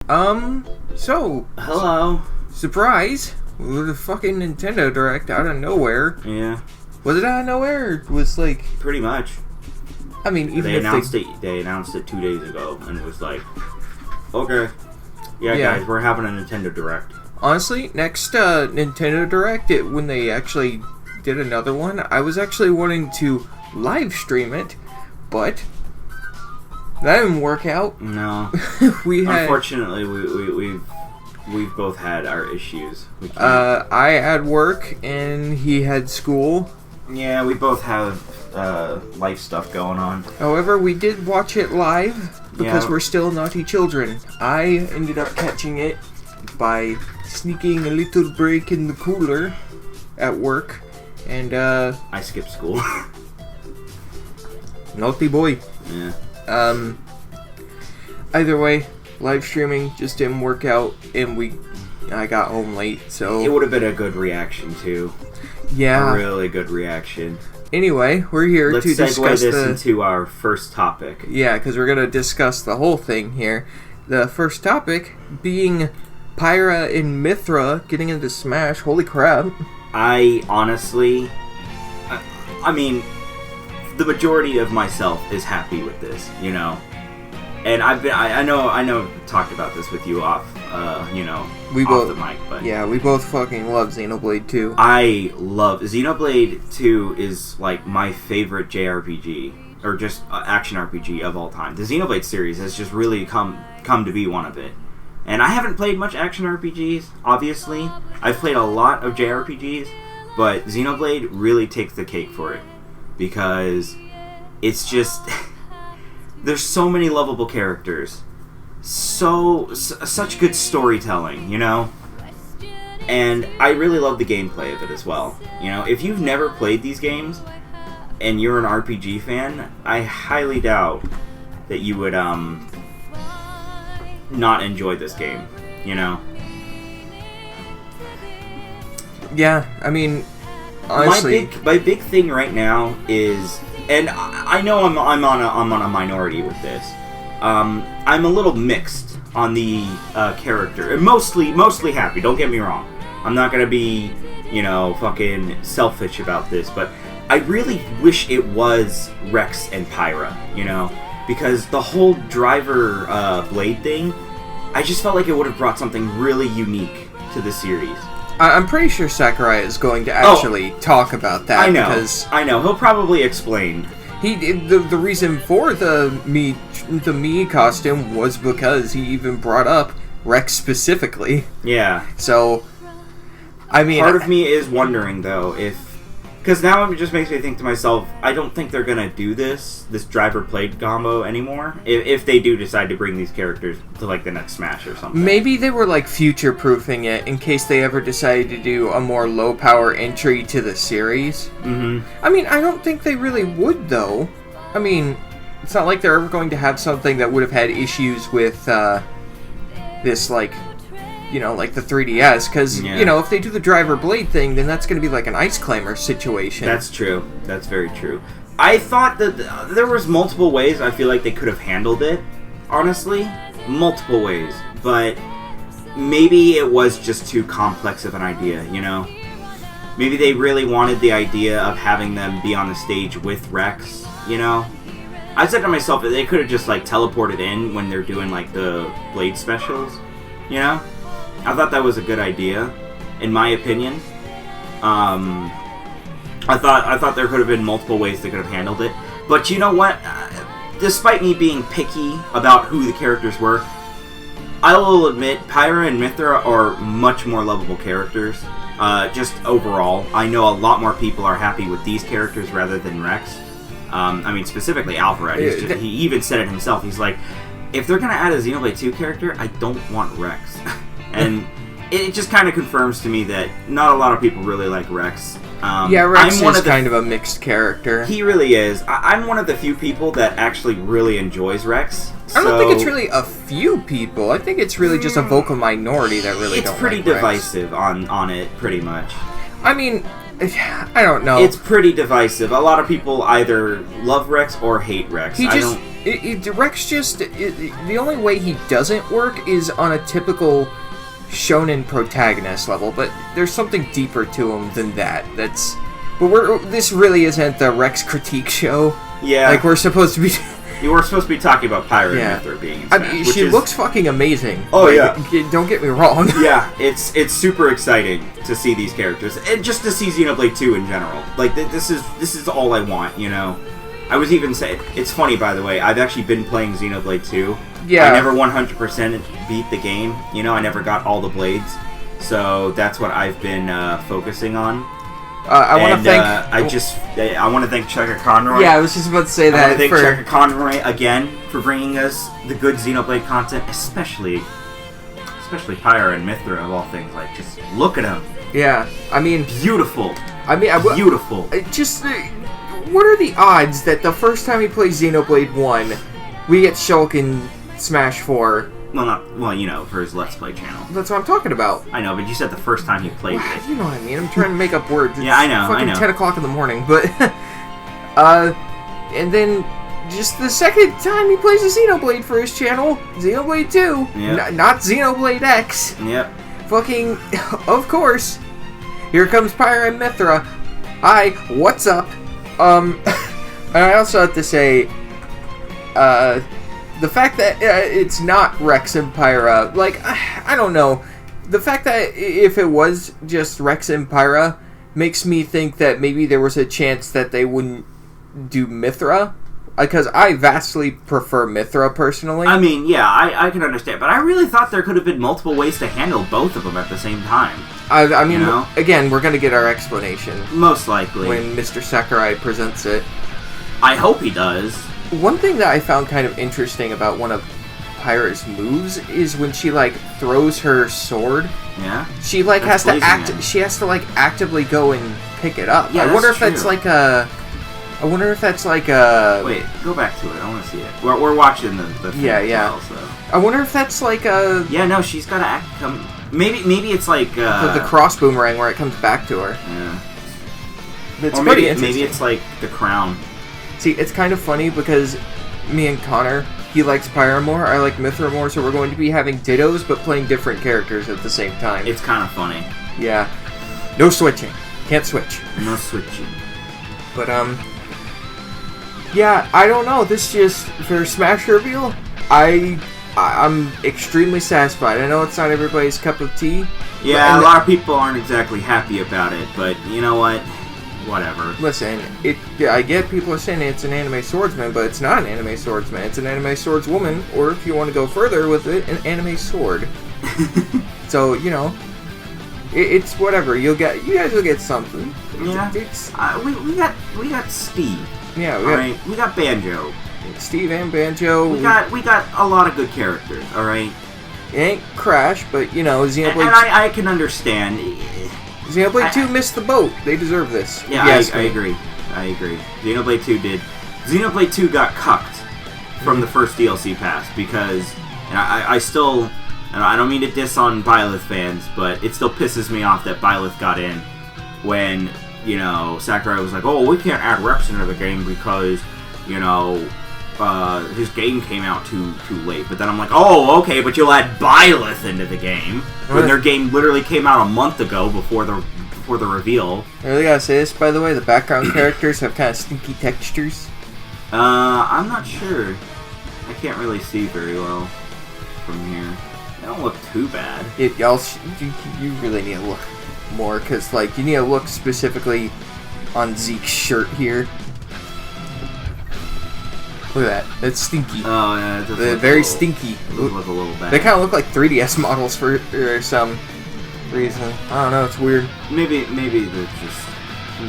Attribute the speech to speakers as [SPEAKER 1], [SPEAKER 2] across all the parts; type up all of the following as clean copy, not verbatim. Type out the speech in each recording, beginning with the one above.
[SPEAKER 1] So...
[SPEAKER 2] Hello.
[SPEAKER 1] Surprise! With a fucking Nintendo Direct out of nowhere.
[SPEAKER 2] Yeah.
[SPEAKER 1] Was it out of nowhere? It was like...
[SPEAKER 2] Pretty much.
[SPEAKER 1] I mean, even
[SPEAKER 2] they announced it 2 days ago, and it was like, okay. Yeah, guys, we're having a Nintendo Direct.
[SPEAKER 1] Honestly, next Nintendo Direct, when they actually did another one, I was actually wanting to live stream it, but that didn't work out.
[SPEAKER 2] No. Unfortunately, we've both had our issues.
[SPEAKER 1] I had work and he had school.
[SPEAKER 2] Yeah, we both have life stuff going on.
[SPEAKER 1] However, we did watch it live because we're still naughty children. I ended up catching it by sneaking a little break in the cooler at work, and
[SPEAKER 2] I skipped school.
[SPEAKER 1] Naughty boy.
[SPEAKER 2] Yeah.
[SPEAKER 1] Either way, live streaming just didn't work out, and I got home late, so...
[SPEAKER 2] It would have been a good reaction, too.
[SPEAKER 1] Yeah.
[SPEAKER 2] A really good reaction.
[SPEAKER 1] Anyway, we're here to discuss
[SPEAKER 2] Let's segue this into our first topic.
[SPEAKER 1] Yeah, because we're going to discuss the whole thing here. The first topic being Pyra and Mythra getting into Smash. Holy crap.
[SPEAKER 2] I honestly... I mean, the majority of myself is happy with this, you know? And I know I've talked about this with you off the mic, but...
[SPEAKER 1] Yeah, we both fucking love Xenoblade 2.
[SPEAKER 2] I love... Xenoblade 2 is, like, my favorite JRPG, or just action RPG of all time. The Xenoblade series has just really come to be one of it. And I haven't played much action RPGs, obviously. I've played a lot of JRPGs, but Xenoblade really takes the cake for it. Because it's just... There's so many lovable characters. Such good storytelling, you know? And I really love the gameplay of it as well. You know, if you've never played these games, and you're an RPG fan, I highly doubt that you would, not enjoy this game, you know?
[SPEAKER 1] Yeah, I mean, honestly...
[SPEAKER 2] My big thing right now is... And I know I'm on a minority with this. I'm a little mixed on the character. And mostly happy, don't get me wrong. I'm not gonna be, fucking selfish about this, but I really wish it was Rex and Pyra, you know? Because the whole driver blade thing, I just felt like it would have brought something really unique to the series.
[SPEAKER 1] I'm pretty sure Sakurai is going to actually talk about that.
[SPEAKER 2] I know. He'll probably explain.
[SPEAKER 1] The reason for the Mii costume was because he even brought up Rex specifically.
[SPEAKER 2] Yeah.
[SPEAKER 1] So, I mean...
[SPEAKER 2] Part of me is wondering, though, if... Because now it just makes me think to myself, I don't think they're going to do this driver blade combo anymore, if they do decide to bring these characters to, like, the next Smash or something.
[SPEAKER 1] Maybe they were, like, future-proofing it in case they ever decided to do a more low-power entry to the series.
[SPEAKER 2] Mm-hmm.
[SPEAKER 1] I mean, I don't think they really would, though. I mean, it's not like they're ever going to have something that would have had issues with this, like the 3DS, because, if they do the driver blade thing, then that's going to be like an Ice Climber situation.
[SPEAKER 2] That's true. That's very true. I thought that there was multiple ways I feel like they could have handled it, honestly. Multiple ways. But maybe it was just too complex of an idea, you know? Maybe they really wanted the idea of having them be on the stage with Rex, you know? I said to myself that they could have just, like, teleported in when they're doing, like, the Blade specials, you know? I thought that was a good idea, in my opinion. I thought there could have been multiple ways they could have handled it. But you know what? Despite me being picky about who the characters were, I will admit Pyra and Mythra are much more lovable characters. Just overall, I know a lot more people are happy with these characters rather than Rex. I mean, specifically Alvarad. He even said it himself. He's like, if they're going to add a Xenoblade 2 character, I don't want Rex. And it just kind of confirms to me that not a lot of people really like Rex.
[SPEAKER 1] Rex is kind of a mixed character.
[SPEAKER 2] He really is. I'm one of the few people that actually really enjoys Rex.
[SPEAKER 1] I don't think it's really a few people. I think it's really just a vocal minority that really don't like Rex.
[SPEAKER 2] It's pretty divisive on it, pretty much.
[SPEAKER 1] I mean, I don't know.
[SPEAKER 2] It's pretty divisive. A lot of people either love Rex or hate Rex.
[SPEAKER 1] Rex the only way he doesn't work is on a typical shonen protagonist level, but there's something deeper to him than that. This really isn't the Rex critique show.
[SPEAKER 2] Yeah.
[SPEAKER 1] Like, we're supposed to be...
[SPEAKER 2] You were supposed to be talking about Pyra and Mythra being in Smash.
[SPEAKER 1] I mean, she looks fucking amazing.
[SPEAKER 2] Oh,
[SPEAKER 1] like,
[SPEAKER 2] yeah.
[SPEAKER 1] Don't get me wrong.
[SPEAKER 2] Yeah, it's super exciting to see these characters, and just to see Xenoblade 2 in general. Like, this is all I want, you know? I was even saying... It's funny, by the way, I've actually been playing Xenoblade 2. Yeah. I never 100% beat the game. You know, I never got all the blades. So that's what I've been focusing on. I want to thank... I want to thank Cheka Conroy.
[SPEAKER 1] Yeah, I was just about to say that.
[SPEAKER 2] I want to thank Cheka Conroy again for bringing us the good Xenoblade content, especially Pyra and Mythra of all things. Like, just look at them.
[SPEAKER 1] Yeah, I mean...
[SPEAKER 2] Beautiful.
[SPEAKER 1] Beautiful. Just... what are the odds that the first time we play Xenoblade 1, we get Shulk in Smash 4?
[SPEAKER 2] Well, you know, for his Let's Play channel.
[SPEAKER 1] That's what I'm talking about.
[SPEAKER 2] I know, but you said the first time you played it.
[SPEAKER 1] You know what I mean. I'm trying to make up words. It's
[SPEAKER 2] yeah, I know.
[SPEAKER 1] fucking 10 o'clock in the morning, but... and then just the second time he plays a Xenoblade for his channel, Xenoblade 2, not Xenoblade X.
[SPEAKER 2] Yep.
[SPEAKER 1] Fucking, of course. Here comes Pyra and Mythra. Hi, what's up? And I also have to say, the fact that it's not Rex and Pyra, like, I don't know. The fact that if it was just Rex and Pyra makes me think that maybe there was a chance that they wouldn't do Mythra. Because I vastly prefer Mythra, personally.
[SPEAKER 2] I mean, yeah, I can understand. But I really thought there could have been multiple ways to handle both of them at the same time.
[SPEAKER 1] I mean, you know? Again, we're going to get our explanation.
[SPEAKER 2] Most likely.
[SPEAKER 1] When Mr. Sakurai presents it.
[SPEAKER 2] I hope he does.
[SPEAKER 1] One thing that I found kind of interesting about one of Pyra's moves is when she, like, throws her sword.
[SPEAKER 2] Yeah?
[SPEAKER 1] She, like, has to she has to, like, actively go and pick it up.
[SPEAKER 2] Yeah,
[SPEAKER 1] I wonder if that's like a...
[SPEAKER 2] Wait, go back to it. I want to see it. We're watching the thing as well, so...
[SPEAKER 1] I wonder if that's like a...
[SPEAKER 2] Yeah, no, she's got to maybe it's like...
[SPEAKER 1] the cross boomerang where it comes back to her.
[SPEAKER 2] Yeah.
[SPEAKER 1] It's pretty interesting.
[SPEAKER 2] Maybe it's like the crown.
[SPEAKER 1] See, it's kind of funny because me and Connor, he likes Pyra more, I like Mythra more, so we're going to be having dittos but playing different characters at the same time.
[SPEAKER 2] It's kind of funny.
[SPEAKER 1] Yeah. No switching. Can't switch.
[SPEAKER 2] No switching.
[SPEAKER 1] But, yeah, I don't know. This just, for Smash reveal, I'm extremely satisfied. I know it's not everybody's cup of tea.
[SPEAKER 2] Yeah, a lot of people aren't exactly happy about it, but you know what? Whatever.
[SPEAKER 1] Listen, I get people are saying it's an anime swordsman, but it's not an anime swordsman. It's an anime swordswoman, or if you want to go further with it, an anime sword. So, you know, it's whatever. You guys will get something.
[SPEAKER 2] Yeah. We got Steve.
[SPEAKER 1] Yeah,
[SPEAKER 2] we got Banjo.
[SPEAKER 1] Steve and Banjo.
[SPEAKER 2] We got a lot of good characters, alright?
[SPEAKER 1] It ain't Crash, but, you know, Xenoblade...
[SPEAKER 2] And I can understand.
[SPEAKER 1] Xenoblade 2 missed the boat. They deserve this.
[SPEAKER 2] Yeah, I agree. Xenoblade 2 did. Xenoblade 2 got cucked from the first DLC pass because... And I still... And I don't mean to diss on Byleth fans, but it still pisses me off that Byleth got in when... You know, Sakurai was like, oh, we can't add Rex into the game because, you know, his game came out too late. But then I'm like, oh, okay, but you'll add Byleth into the game when their game literally came out a month ago before the reveal.
[SPEAKER 1] I really gotta say this, by the way, the background characters have kind of stinky textures.
[SPEAKER 2] I'm not sure. I can't really see very well from here. They don't look too bad.
[SPEAKER 1] You really need to look more, because, like, you need to look specifically on Zeke's shirt here. Look at that. It's stinky.
[SPEAKER 2] Oh, yeah.
[SPEAKER 1] They're very stinky.
[SPEAKER 2] It does look a little bad.
[SPEAKER 1] They kind of look like 3DS models for some reason. I don't know, it's weird.
[SPEAKER 2] Maybe they're just...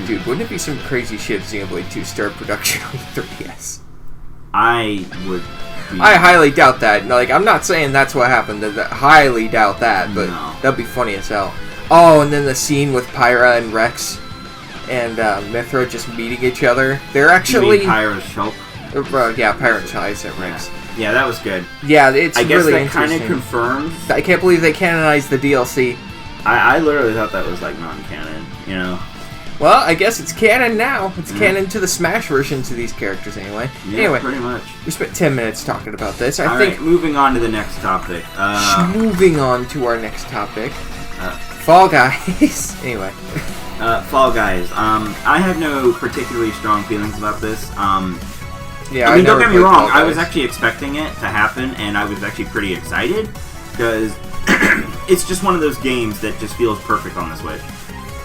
[SPEAKER 1] Dude, wouldn't it be some crazy shit if Xenoblade 2 started production on 3DS?
[SPEAKER 2] I would...
[SPEAKER 1] I highly doubt that. Like, I'm not saying that's what happened. I highly doubt that, but that'd be funny as hell. Oh, and then the scene with Pyra and Rex and Mythra just meeting each other. They're actually...
[SPEAKER 2] You mean Pyra's Shulk?
[SPEAKER 1] Yeah, Pyra and Shulk, Rex.
[SPEAKER 2] Yeah, that was good.
[SPEAKER 1] Yeah, it's really interesting.
[SPEAKER 2] I guess that kind of confirms...
[SPEAKER 1] I can't believe they canonized the DLC.
[SPEAKER 2] I literally thought that was, like, non-canon, you know?
[SPEAKER 1] Well, I guess it's canon now. It's canon to the Smash versions of these characters, anyway.
[SPEAKER 2] Yeah,
[SPEAKER 1] anyway,
[SPEAKER 2] pretty much.
[SPEAKER 1] We spent 10 minutes talking about this.
[SPEAKER 2] All right, moving on to the next topic.
[SPEAKER 1] Moving on to our next topic. Fall Guys. Anyway.
[SPEAKER 2] Fall Guys. I have no particularly strong feelings about this.
[SPEAKER 1] Yeah,
[SPEAKER 2] I mean, don't get me wrong. I was actually expecting it to happen, and I was actually pretty excited because it's just one of those games that just feels perfect on the Switch.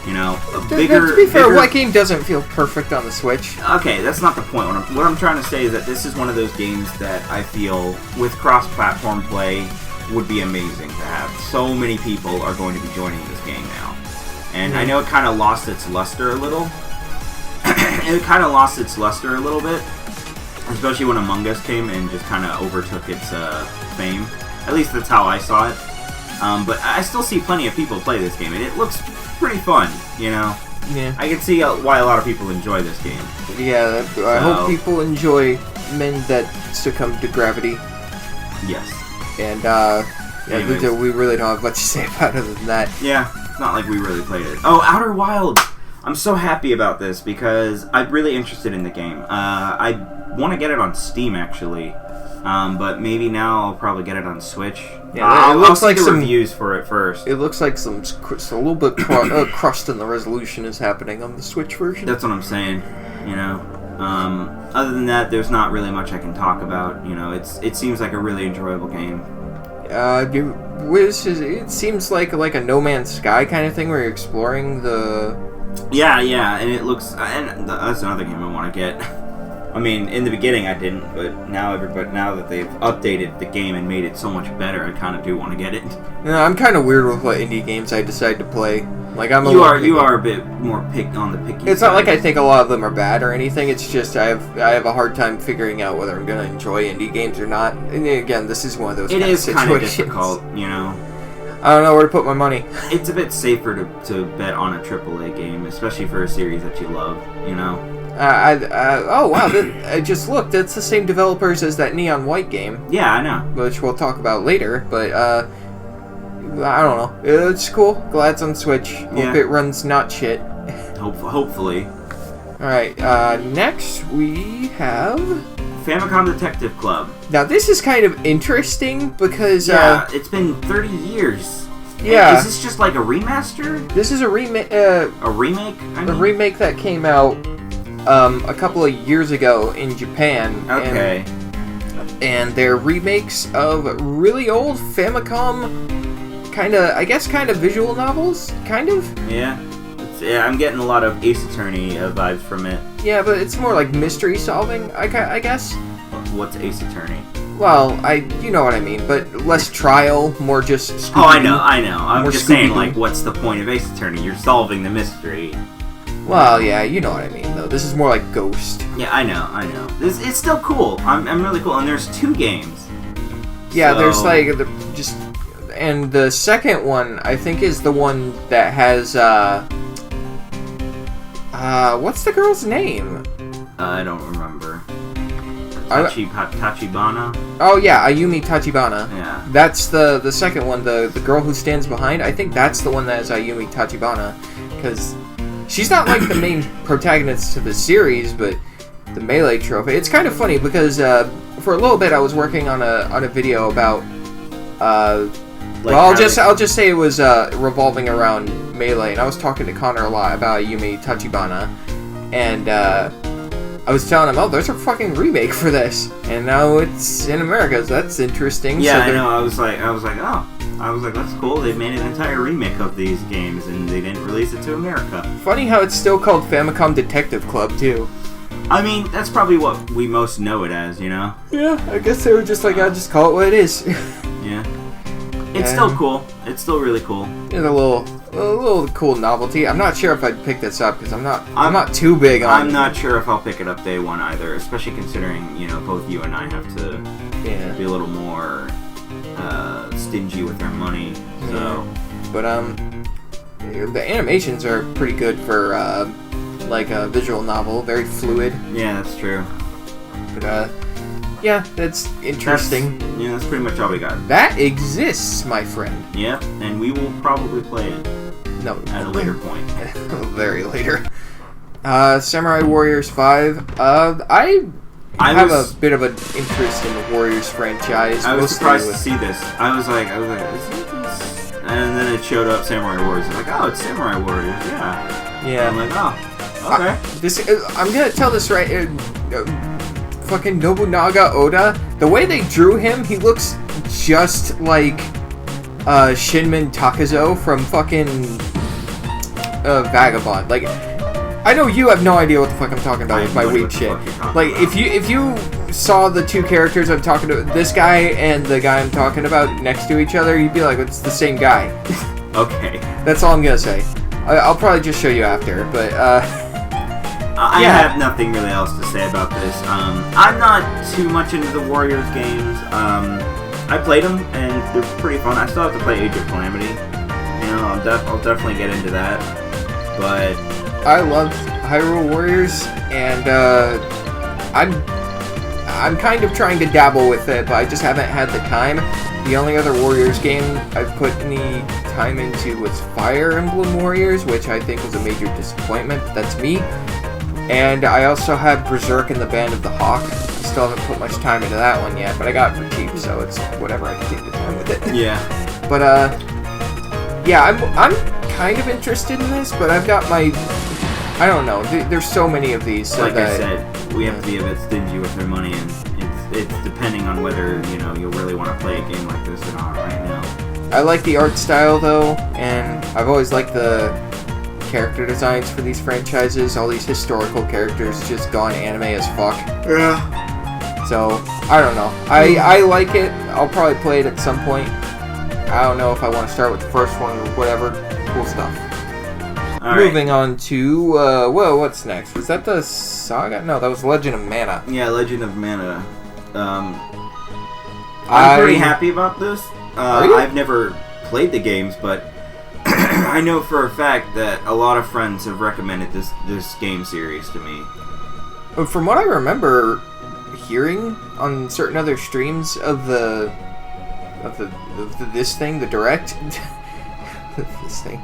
[SPEAKER 2] You know,
[SPEAKER 1] to be fair, what game doesn't feel perfect on the Switch?
[SPEAKER 2] Okay, that's not the point. What I'm trying to say is that this is one of those games that I feel, with cross-platform play, would be amazing to have. So many people are going to be joining this game now. And I know it kind of lost its luster a little. It kind of lost its luster a little bit. Especially when Among Us came and just kind of overtook its fame. At least that's how I saw it. But I still see plenty of people play this game, and it looks pretty fun, you know?
[SPEAKER 1] Yeah.
[SPEAKER 2] I can see why a lot of people enjoy this game.
[SPEAKER 1] Yeah, I hope people enjoy men that succumb to gravity.
[SPEAKER 2] Yes.
[SPEAKER 1] And, we really don't have much to say about it other than that.
[SPEAKER 2] Yeah, it's not like we really played it. Oh, Outer Wilds! I'm so happy about this because I'm really interested in the game. I want to get it on Steam, actually. But maybe now I'll probably get it on Switch. Yeah, I'll see the reviews for it first.
[SPEAKER 1] It looks like a little bit crust in the resolution is happening on the Switch version.
[SPEAKER 2] That's what I'm saying. You know, other than that, there's not really much I can talk about. You know, it seems like a really enjoyable game.
[SPEAKER 1] It seems like a No Man's Sky kind of thing where you're exploring the.
[SPEAKER 2] Yeah, and it looks, and that's another game I want to get. I mean, in the beginning I didn't, but now that they've updated the game and made it so much better, I kind of do want to get it.
[SPEAKER 1] Yeah, I'm kind of weird with what indie games I decide to play. Like
[SPEAKER 2] you are a bit more on the picky.
[SPEAKER 1] It's not like I think a lot of them are bad or anything. It's just I have a hard time figuring out whether I'm gonna enjoy indie games or not. And again, this is one of those.
[SPEAKER 2] It is
[SPEAKER 1] kind of
[SPEAKER 2] difficult, you know.
[SPEAKER 1] I don't know where to put my money.
[SPEAKER 2] It's a bit safer to bet on a AAA game, especially for a series that you love, you know.
[SPEAKER 1] Oh wow! I just looked. It's the same developers as that Neon White game.
[SPEAKER 2] Yeah, I know.
[SPEAKER 1] Which we'll talk about later. But I don't know. It's cool. Glad it's on Switch. Hope it runs not shit.
[SPEAKER 2] Hopefully.
[SPEAKER 1] All right. Next we have
[SPEAKER 2] Famicom Detective Club.
[SPEAKER 1] Now this is kind of interesting because
[SPEAKER 2] it's been 30 years.
[SPEAKER 1] Yeah.
[SPEAKER 2] Is this just like a remaster?
[SPEAKER 1] This is a remake.
[SPEAKER 2] A remake?
[SPEAKER 1] A remake that came out a couple of years ago in Japan.
[SPEAKER 2] Okay.
[SPEAKER 1] And they're remakes of really old Famicom kind of visual novels, kind of.
[SPEAKER 2] Yeah. I'm getting a lot of Ace Attorney vibes from it.
[SPEAKER 1] Yeah, but it's more like mystery solving, I guess.
[SPEAKER 2] What's Ace Attorney?
[SPEAKER 1] Well, you know what I mean, but less trial, more just Scooby-Doo.
[SPEAKER 2] Oh, I know. I'm just saying, like, what's the point of Ace Attorney? You're solving the mystery.
[SPEAKER 1] Well, yeah, you know what I mean, though. This is more like Ghost.
[SPEAKER 2] Yeah, I know. It's still cool. I'm really cool, and there's 2 games.
[SPEAKER 1] Yeah, there's like and the second one I think is the one that has what's the girl's name?
[SPEAKER 2] I don't remember. Tachibana?
[SPEAKER 1] Oh yeah, Ayumi Tachibana.
[SPEAKER 2] Yeah.
[SPEAKER 1] That's the second one, the girl who stands behind. I think that's the one that is Ayumi Tachibana, because she's not like the main protagonist to the series, but the Melee Trophy. It's kind of funny because for a little bit I was working on a video about I'll just say it was revolving around Melee, and I was talking to Connor a lot about Ayumi Tachibana, and I was telling him, oh, there's a fucking remake for this, and now it's in America, so that's interesting.
[SPEAKER 2] Yeah, I know. I was like, that's cool. They made an entire remake of these games, and they didn't release it to America.
[SPEAKER 1] Funny how it's still called Famicom Detective Club, too.
[SPEAKER 2] I mean, that's probably what we most know it as, you know?
[SPEAKER 1] Yeah, I guess they were just like, I'll just call it what it is.
[SPEAKER 2] Yeah. It's still cool. It's still really cool.
[SPEAKER 1] It's a little cool novelty. I'm not sure if I'd pick this up because I'm not too big on.
[SPEAKER 2] I'm not sure if I'll pick it up day one either, especially considering both you and I have to be a little more stingy with our money. So,
[SPEAKER 1] but the animations are pretty good for like a visual novel, very fluid.
[SPEAKER 2] Yeah, that's true.
[SPEAKER 1] But yeah, that's interesting.
[SPEAKER 2] That's pretty much all we got.
[SPEAKER 1] That exists, my friend.
[SPEAKER 2] Yep, and we will probably play it.
[SPEAKER 1] No.
[SPEAKER 2] At a later point.
[SPEAKER 1] Very later. Samurai Warriors 5. I have a bit of an interest in the Warriors franchise.
[SPEAKER 2] I was surprised to see this. I was like, is this? And then it showed up Samurai Warriors. I'm like, oh, it's Samurai Warriors. Yeah.
[SPEAKER 1] Yeah.
[SPEAKER 2] And I'm like, oh, okay.
[SPEAKER 1] I'm gonna tell this right. Fucking Nobunaga Oda. The way they drew him, he looks just like Shinmen Takazo from fucking Vagabond. Like, I know you have no idea what the fuck I'm talking about with my weak shit. Like, if you saw the two characters I'm talking to, this guy and the guy I'm talking about next to each other, you'd be like, it's the same guy.
[SPEAKER 2] Okay.
[SPEAKER 1] That's all I'm gonna say. I'll probably just show you after, but
[SPEAKER 2] I have nothing really else to say about this. I'm not too much into the Warriors games. I played them, and they're pretty fun. I still have to play Age of Calamity. You know, I'll definitely get into that. But
[SPEAKER 1] I love Hyrule Warriors, and I'm kind of trying to dabble with it, but I just haven't had the time. The only other Warriors game I've put any time into was Fire Emblem Warriors, which I think was a major disappointment. That's me. And I also have Berserk and the Band of the Hawk. I still haven't put much time into that one yet, but I got it for cheap, so it's whatever. I can take the time with it.
[SPEAKER 2] Yeah.
[SPEAKER 1] But yeah, I'm kind of interested in this, but I've got my, I don't know. There's so many of these. So
[SPEAKER 2] like I said, we have to be a bit stingy with our money, and it's depending on whether you'll really want to play a game like this or not right now.
[SPEAKER 1] I like the art style though, and I've always liked the character designs for these franchises. All these historical characters just gone anime as fuck.
[SPEAKER 2] Yeah.
[SPEAKER 1] So I don't know. I like it. I'll probably play it at some point. I don't know if I want to start with the first one or whatever. Cool stuff. Moving on to well, what's next? Was that the SaGa? No, that was Legend of Mana.
[SPEAKER 2] Yeah, Legend of Mana. I'm pretty happy about this. I've never played the games, but I know for a fact that a lot of friends have recommended this game series to me.
[SPEAKER 1] From what I remember hearing on certain other streams of this thing, the direct, this thing,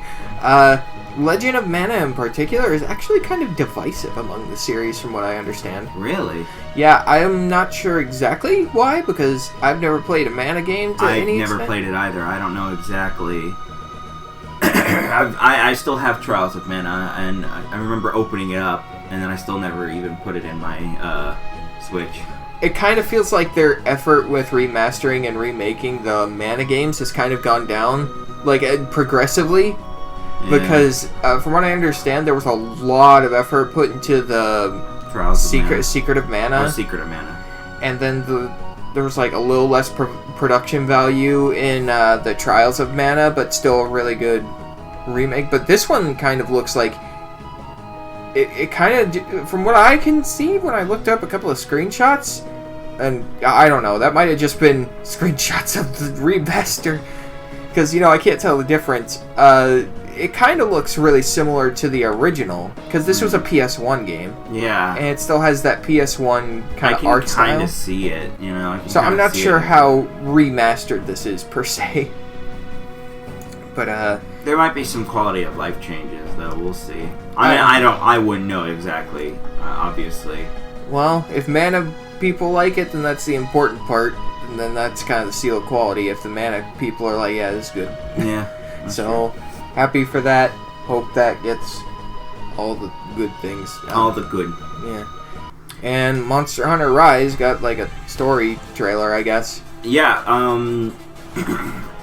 [SPEAKER 1] Legend of Mana in particular is actually kind of divisive among the series, from what I understand.
[SPEAKER 2] Really?
[SPEAKER 1] Yeah, I am not sure exactly why, because I've never played a Mana game to any extent.
[SPEAKER 2] I've never played it either. I don't know exactly. I still have Trials of Mana, and I remember opening it up, and then I still never even put it in my Switch.
[SPEAKER 1] It kind of feels like their effort with remastering and remaking the Mana games has kind of gone down, like, progressively. Yeah. Because, from what I understand, there was a lot of effort put into the Secret of Mana.
[SPEAKER 2] Oh, Secret of Mana.
[SPEAKER 1] And then there was, like, a little less production value in the Trials of Mana, but still a really good remake. But this one kind of looks like it kind of, from what I can see when I looked up a couple of screenshots, and I don't know, that might have just been screenshots of the remaster, because I can't tell the difference. It kind of looks really similar to the original, because this was a PS1 game.
[SPEAKER 2] Yeah.
[SPEAKER 1] And it still has that PS1 kind of art style.
[SPEAKER 2] I can kind of see it,
[SPEAKER 1] So I'm not sure how remastered this is, per se. But,
[SPEAKER 2] there might be some quality of life changes, though. We'll see. I wouldn't know exactly, obviously.
[SPEAKER 1] Well, if Mana people like it, then that's the important part. And then that's kind of the seal of quality. If the Mana people are like, yeah, this is good.
[SPEAKER 2] Yeah.
[SPEAKER 1] So, happy for that. Hope that gets all the good things.
[SPEAKER 2] All the good.
[SPEAKER 1] Yeah. And Monster Hunter Rise got like a story trailer, I guess.
[SPEAKER 2] Yeah,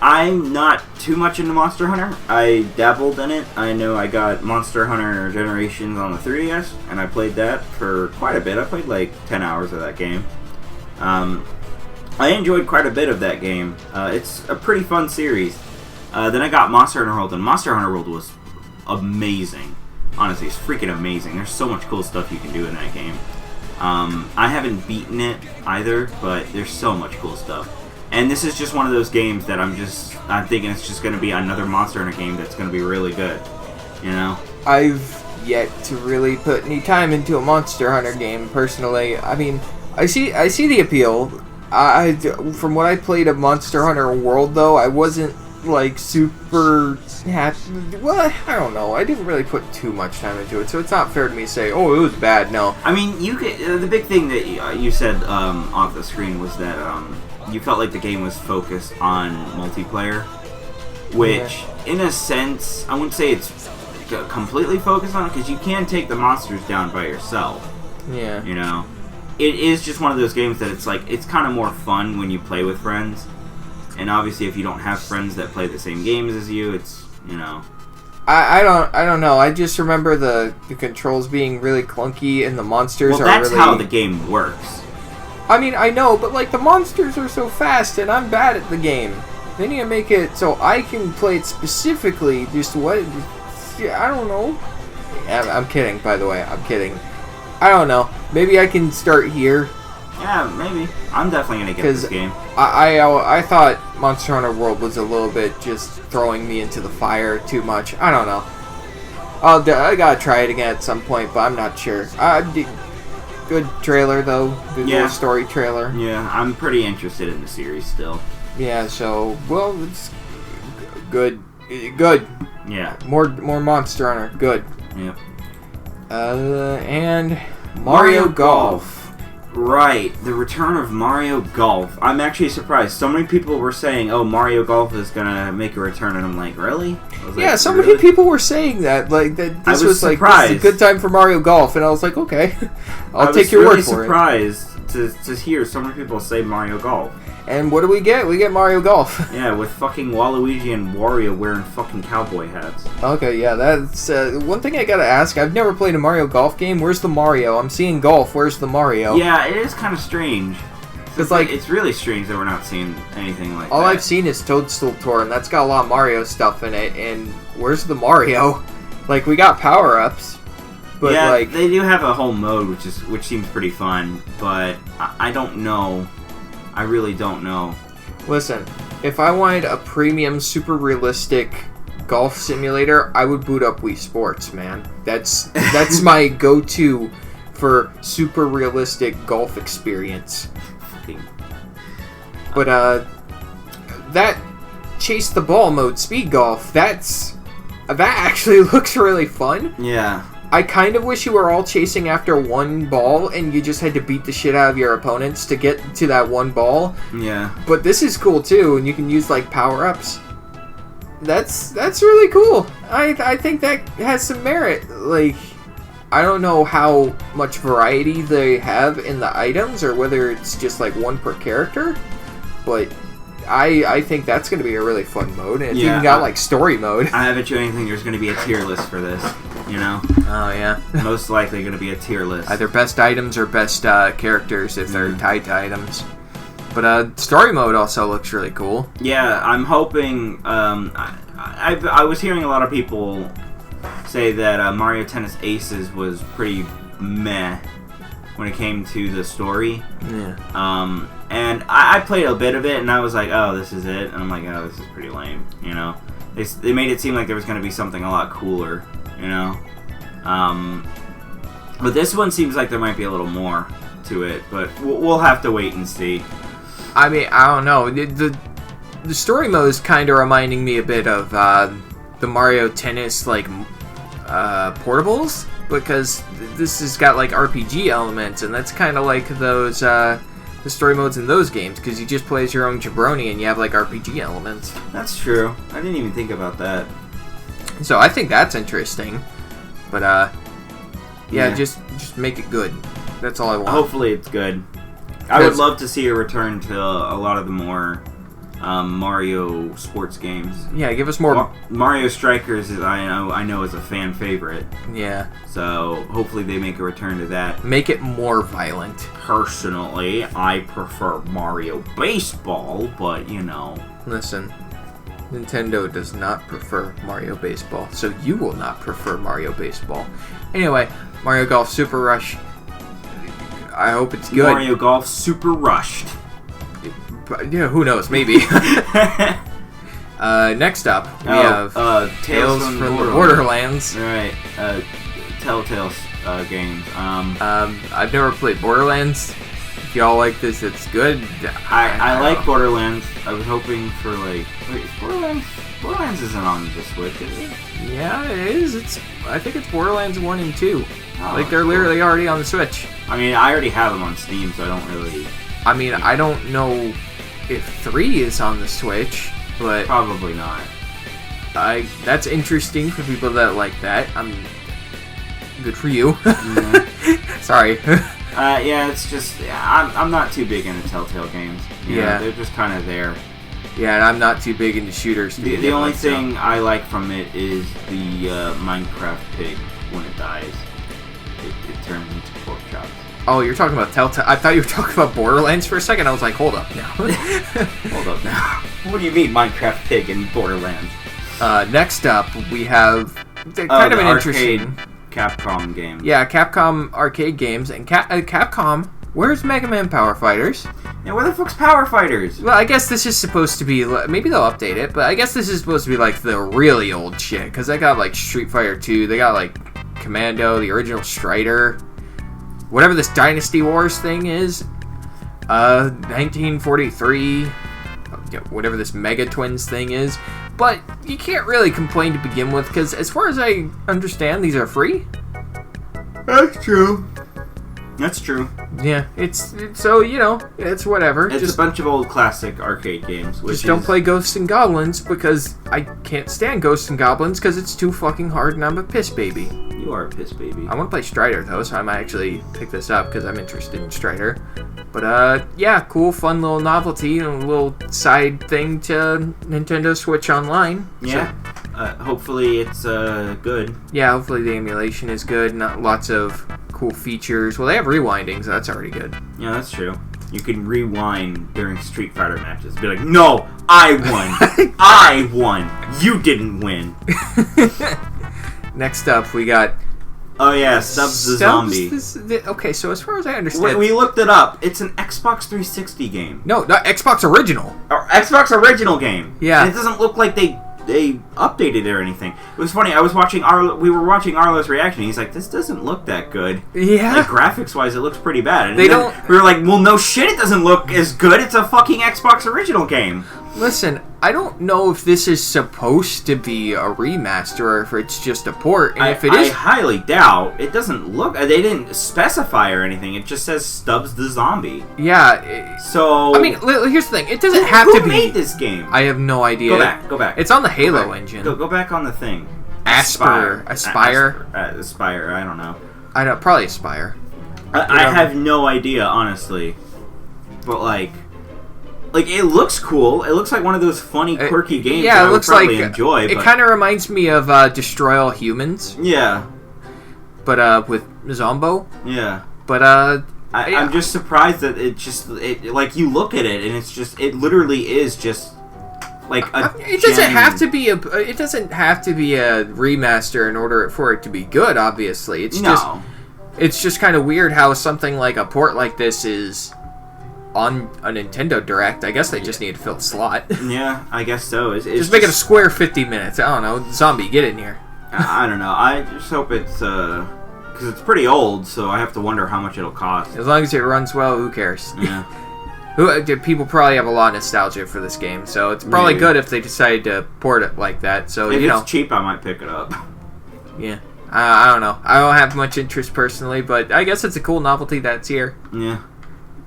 [SPEAKER 2] I'm not too much into Monster Hunter. I dabbled in it. I know I got Monster Hunter Generations on the 3DS, and I played that for quite a bit. I played like 10 hours of that game. I enjoyed quite a bit of that game. It's a pretty fun series. Then I got Monster Hunter World, and Monster Hunter World was amazing. Honestly, it's freaking amazing. There's so much cool stuff you can do in that game. I haven't beaten it either, but there's so much cool stuff. And this is just one of those games that I'm thinking it's just going to be another Monster Hunter game that's going to be really good.
[SPEAKER 1] I've yet to really put any time into a Monster Hunter game, personally. I mean, I see the appeal. From what I played of Monster Hunter World, though, I wasn't like super happy. Well, I don't know. I didn't really put too much time into it, so it's not fair to me to say, oh, it was bad. No.
[SPEAKER 2] I mean, you could, the big thing that you said off the screen was that you felt like the game was focused on multiplayer, which, in a sense, I wouldn't say it's completely focused on it, because you can take the monsters down by yourself.
[SPEAKER 1] Yeah.
[SPEAKER 2] You know? It is just one of those games that it's like, it's kind of more fun when you play with friends. And obviously, if you don't have friends that play the same games as you, it's, you know.
[SPEAKER 1] I don't know. I just remember the controls being really clunky and the monsters
[SPEAKER 2] well,
[SPEAKER 1] are
[SPEAKER 2] that's
[SPEAKER 1] really...
[SPEAKER 2] how the game works.
[SPEAKER 1] I mean, I know, but like the monsters are so fast and I'm bad at the game. They need to make it so I can play it specifically. Just what? I don't know. I'm kidding, by the way. I'm kidding. I don't know. Maybe I can start here.
[SPEAKER 2] Yeah, maybe. I'm definitely gonna get this game.
[SPEAKER 1] I thought Monster Hunter World was a little bit just throwing me into the fire too much. I don't know. I gotta try it again at some point, but I'm not sure. Good trailer though. Good little story trailer.
[SPEAKER 2] Yeah, I'm pretty interested in the series still.
[SPEAKER 1] Yeah. So well, it's good. Good.
[SPEAKER 2] Yeah.
[SPEAKER 1] More Monster Hunter. Good.
[SPEAKER 2] Yep.
[SPEAKER 1] And Mario Golf.
[SPEAKER 2] Right, the return of Mario Golf. I'm actually surprised. So many people were saying, "Oh, Mario Golf is gonna make a return," and I'm like, "Really?"
[SPEAKER 1] Yeah, so many people were saying that. Like that, this was like this is a good time for Mario Golf, and I was like, "Okay, I'll take your word for it."
[SPEAKER 2] I was really surprised to hear so many people say Mario Golf.
[SPEAKER 1] And what do we get? We get Mario Golf.
[SPEAKER 2] Yeah, with fucking Waluigi and Wario wearing fucking cowboy hats.
[SPEAKER 1] Okay, yeah, that's one thing I gotta ask. I've never played a Mario Golf game. Where's the Mario? I'm seeing golf. Where's the Mario?
[SPEAKER 2] Yeah, it is kind of strange.
[SPEAKER 1] It's like
[SPEAKER 2] it's really strange that we're not seeing anything like that.
[SPEAKER 1] All I've seen is Toadstool Tour, and that's got a lot of Mario stuff in it. And where's the Mario? Like, we got power-ups, but
[SPEAKER 2] yeah,
[SPEAKER 1] like
[SPEAKER 2] they do have a whole mode which seems pretty fun, but I don't know. I really don't know.
[SPEAKER 1] Listen, if I wanted a premium, super realistic golf simulator, I would boot up Wii Sports, man. That's my go-to for super realistic golf experience. But that chase the ball mode, speed golf, that actually looks really fun.
[SPEAKER 2] Yeah.
[SPEAKER 1] I kind of wish you were all chasing after one ball and you just had to beat the shit out of your opponents to get to that one ball.
[SPEAKER 2] Yeah.
[SPEAKER 1] But this is cool too, and you can use like power-ups. That's really cool. I think that has some merit. Like, I don't know how much variety they have in the items or whether it's just like one per character, but I think that's going to be a really fun mode, and it's even got like story mode.
[SPEAKER 2] I bet you anything there's going to be a tier list for this, you know?
[SPEAKER 1] Oh, yeah.
[SPEAKER 2] Most likely going to be a tier list.
[SPEAKER 1] Either best items or best characters if they're tied to items. But story mode also looks really cool.
[SPEAKER 2] Yeah, I'm hoping... I was hearing a lot of people say that Mario Tennis Aces was pretty meh when it came to the story.
[SPEAKER 1] Yeah.
[SPEAKER 2] And I played a bit of it, and I was like, oh, this is it. And I'm like, oh, this is pretty lame, you know? They made it seem like there was going to be something a lot cooler, you know? But this one seems like there might be a little more to it, but we'll have to wait and see.
[SPEAKER 1] I mean, I don't know. The story mode is kind of reminding me a bit of the Mario Tennis, like, portables, because this has got, like, RPG elements, and that's kind of like those, the story modes in those games, because you just play as your own jabroni and you have like RPG elements.
[SPEAKER 2] That's true. I didn't even think about that.
[SPEAKER 1] So I think that's interesting. But yeah, just make it good. That's all I want.
[SPEAKER 2] Hopefully it's good. I would love to see a return to a lot of the more Mario sports games.
[SPEAKER 1] Yeah, give us more.
[SPEAKER 2] Mario Strikers I know is a fan favorite.
[SPEAKER 1] Yeah.
[SPEAKER 2] So hopefully they make a return to that.
[SPEAKER 1] Make it more violent.
[SPEAKER 2] Personally, I prefer Mario Baseball, but you know.
[SPEAKER 1] Listen, Nintendo does not prefer Mario Baseball, so you will not prefer Mario Baseball. Anyway, Mario Golf Super Rush. I hope it's good.
[SPEAKER 2] Mario Golf Super Rushed.
[SPEAKER 1] Yeah, who knows? Maybe. Next up, we have Tales from the Borderlands.
[SPEAKER 2] All right, Telltale's games.
[SPEAKER 1] I've never played Borderlands, if y'all like this, it's good.
[SPEAKER 2] I like Borderlands. I was hoping for like... Wait, Borderlands isn't on the Switch, is it?
[SPEAKER 1] Yeah, it is. I think it's Borderlands 1 and 2.
[SPEAKER 2] Oh,
[SPEAKER 1] like, they're literally already on the Switch.
[SPEAKER 2] I mean, I already have them on Steam, so I don't really...
[SPEAKER 1] I mean, I don't know if 3 is on the Switch, but...
[SPEAKER 2] Probably not.
[SPEAKER 1] That's interesting for people that like that. Good for you.
[SPEAKER 2] Yeah.
[SPEAKER 1] Sorry.
[SPEAKER 2] Yeah, it's just... I'm not too big into Telltale games.
[SPEAKER 1] Yeah.
[SPEAKER 2] They're just kind of there.
[SPEAKER 1] Yeah, and I'm not too big into shooters.
[SPEAKER 2] The only thing I like from it is the Minecraft pig. When it dies, it turns into pork chops.
[SPEAKER 1] Oh, you're talking about Telltale. I thought you were talking about Borderlands for a second. I was like, hold up now.
[SPEAKER 2] Hold up now. What do you mean Minecraft pig in Borderlands?
[SPEAKER 1] Next up, we have kind of an interesting...
[SPEAKER 2] Capcom game.
[SPEAKER 1] Yeah, Capcom arcade games. And Capcom, where's Mega Man Power Fighters?
[SPEAKER 2] Yeah, where the fuck's Power Fighters?
[SPEAKER 1] Well, I guess this is supposed to be... Maybe they'll update it, but I guess this is supposed to be like the really old shit. Because they got like Street Fighter 2, they got like Commando, the original Strider, whatever this Dynasty Wars thing is, 1943, whatever this Mega Twins thing is. But you can't really complain to begin with, because as far as I understand, these are free.
[SPEAKER 2] That's true. That's true.
[SPEAKER 1] Yeah, it's so, you know, it's whatever.
[SPEAKER 2] It's just a bunch of old classic arcade games.
[SPEAKER 1] Just don't play Ghosts and Goblins, because I can't stand Ghosts and Goblins, because it's too fucking hard and I'm a piss baby.
[SPEAKER 2] You are a piss baby.
[SPEAKER 1] I want to play Strider, though, so I might actually pick this up, because I'm interested in Strider. But, yeah, cool, fun little novelty, and a little side thing to Nintendo Switch Online.
[SPEAKER 2] Yeah. So, hopefully it's, good.
[SPEAKER 1] Yeah, hopefully the emulation is good, not lots of cool features. Well, they have rewinding, so that's already good.
[SPEAKER 2] Yeah, that's true. You can rewind during Street Fighter matches. Be like, no, I won. I won. You didn't win.
[SPEAKER 1] Next up, we got...
[SPEAKER 2] Oh, yeah, Stubbs the Zombie.
[SPEAKER 1] Okay, so as far as I understand...
[SPEAKER 2] We looked it up. It's an Xbox 360 game.
[SPEAKER 1] No, not Xbox Original.
[SPEAKER 2] Or Xbox Original game.
[SPEAKER 1] Yeah.
[SPEAKER 2] And it doesn't look like they updated it or anything. It was funny. We were watching Arlo's reaction. He's like, "This doesn't look that good."
[SPEAKER 1] Yeah.
[SPEAKER 2] Like, graphics wise, it looks pretty bad. And
[SPEAKER 1] we
[SPEAKER 2] were like, "Well, no shit, it doesn't look as good. It's a fucking Xbox Original game."
[SPEAKER 1] Listen, I don't know if this is supposed to be a remaster or if it's just a port. And if it is,
[SPEAKER 2] I highly doubt. It doesn't look. They didn't specify or anything. It just says Stubbs the Zombie.
[SPEAKER 1] Yeah.
[SPEAKER 2] So
[SPEAKER 1] I mean, here's the thing. It doesn't have to be.
[SPEAKER 2] Who made this game?
[SPEAKER 1] I have no idea.
[SPEAKER 2] Go back.
[SPEAKER 1] It's on the Halo engine.
[SPEAKER 2] Go back on the thing.
[SPEAKER 1] Aspire.
[SPEAKER 2] Aspire. I don't know.
[SPEAKER 1] I know. Probably Aspire.
[SPEAKER 2] I have no idea, honestly. But like, it looks cool. It looks like one of those funny, quirky games that I would probably enjoy.
[SPEAKER 1] It kind of reminds me of Destroy All Humans.
[SPEAKER 2] Yeah.
[SPEAKER 1] But with Zombo.
[SPEAKER 2] Yeah.
[SPEAKER 1] But
[SPEAKER 2] I'm just surprised that like you look at it and it literally is just like a.
[SPEAKER 1] It doesn't have to be a remaster in order for it to be good. Obviously, it's just kind of weird how something like a port like this is on a Nintendo Direct. I guess they just need to fill a slot.
[SPEAKER 2] Yeah, I guess so. It's
[SPEAKER 1] just make it a square 50 minutes. I don't know. Zombie, get in here.
[SPEAKER 2] I don't know. I just hope it's because it's pretty old, so I have to wonder how much it'll cost.
[SPEAKER 1] As long as it runs well, who cares?
[SPEAKER 2] Yeah.
[SPEAKER 1] People probably have a lot of nostalgia for this game, so it's probably good if they decide to port it like that. So
[SPEAKER 2] if it's cheap, I might pick it up.
[SPEAKER 1] Yeah. I don't know. I don't have much interest personally, but I guess it's a cool novelty that's here.
[SPEAKER 2] Yeah.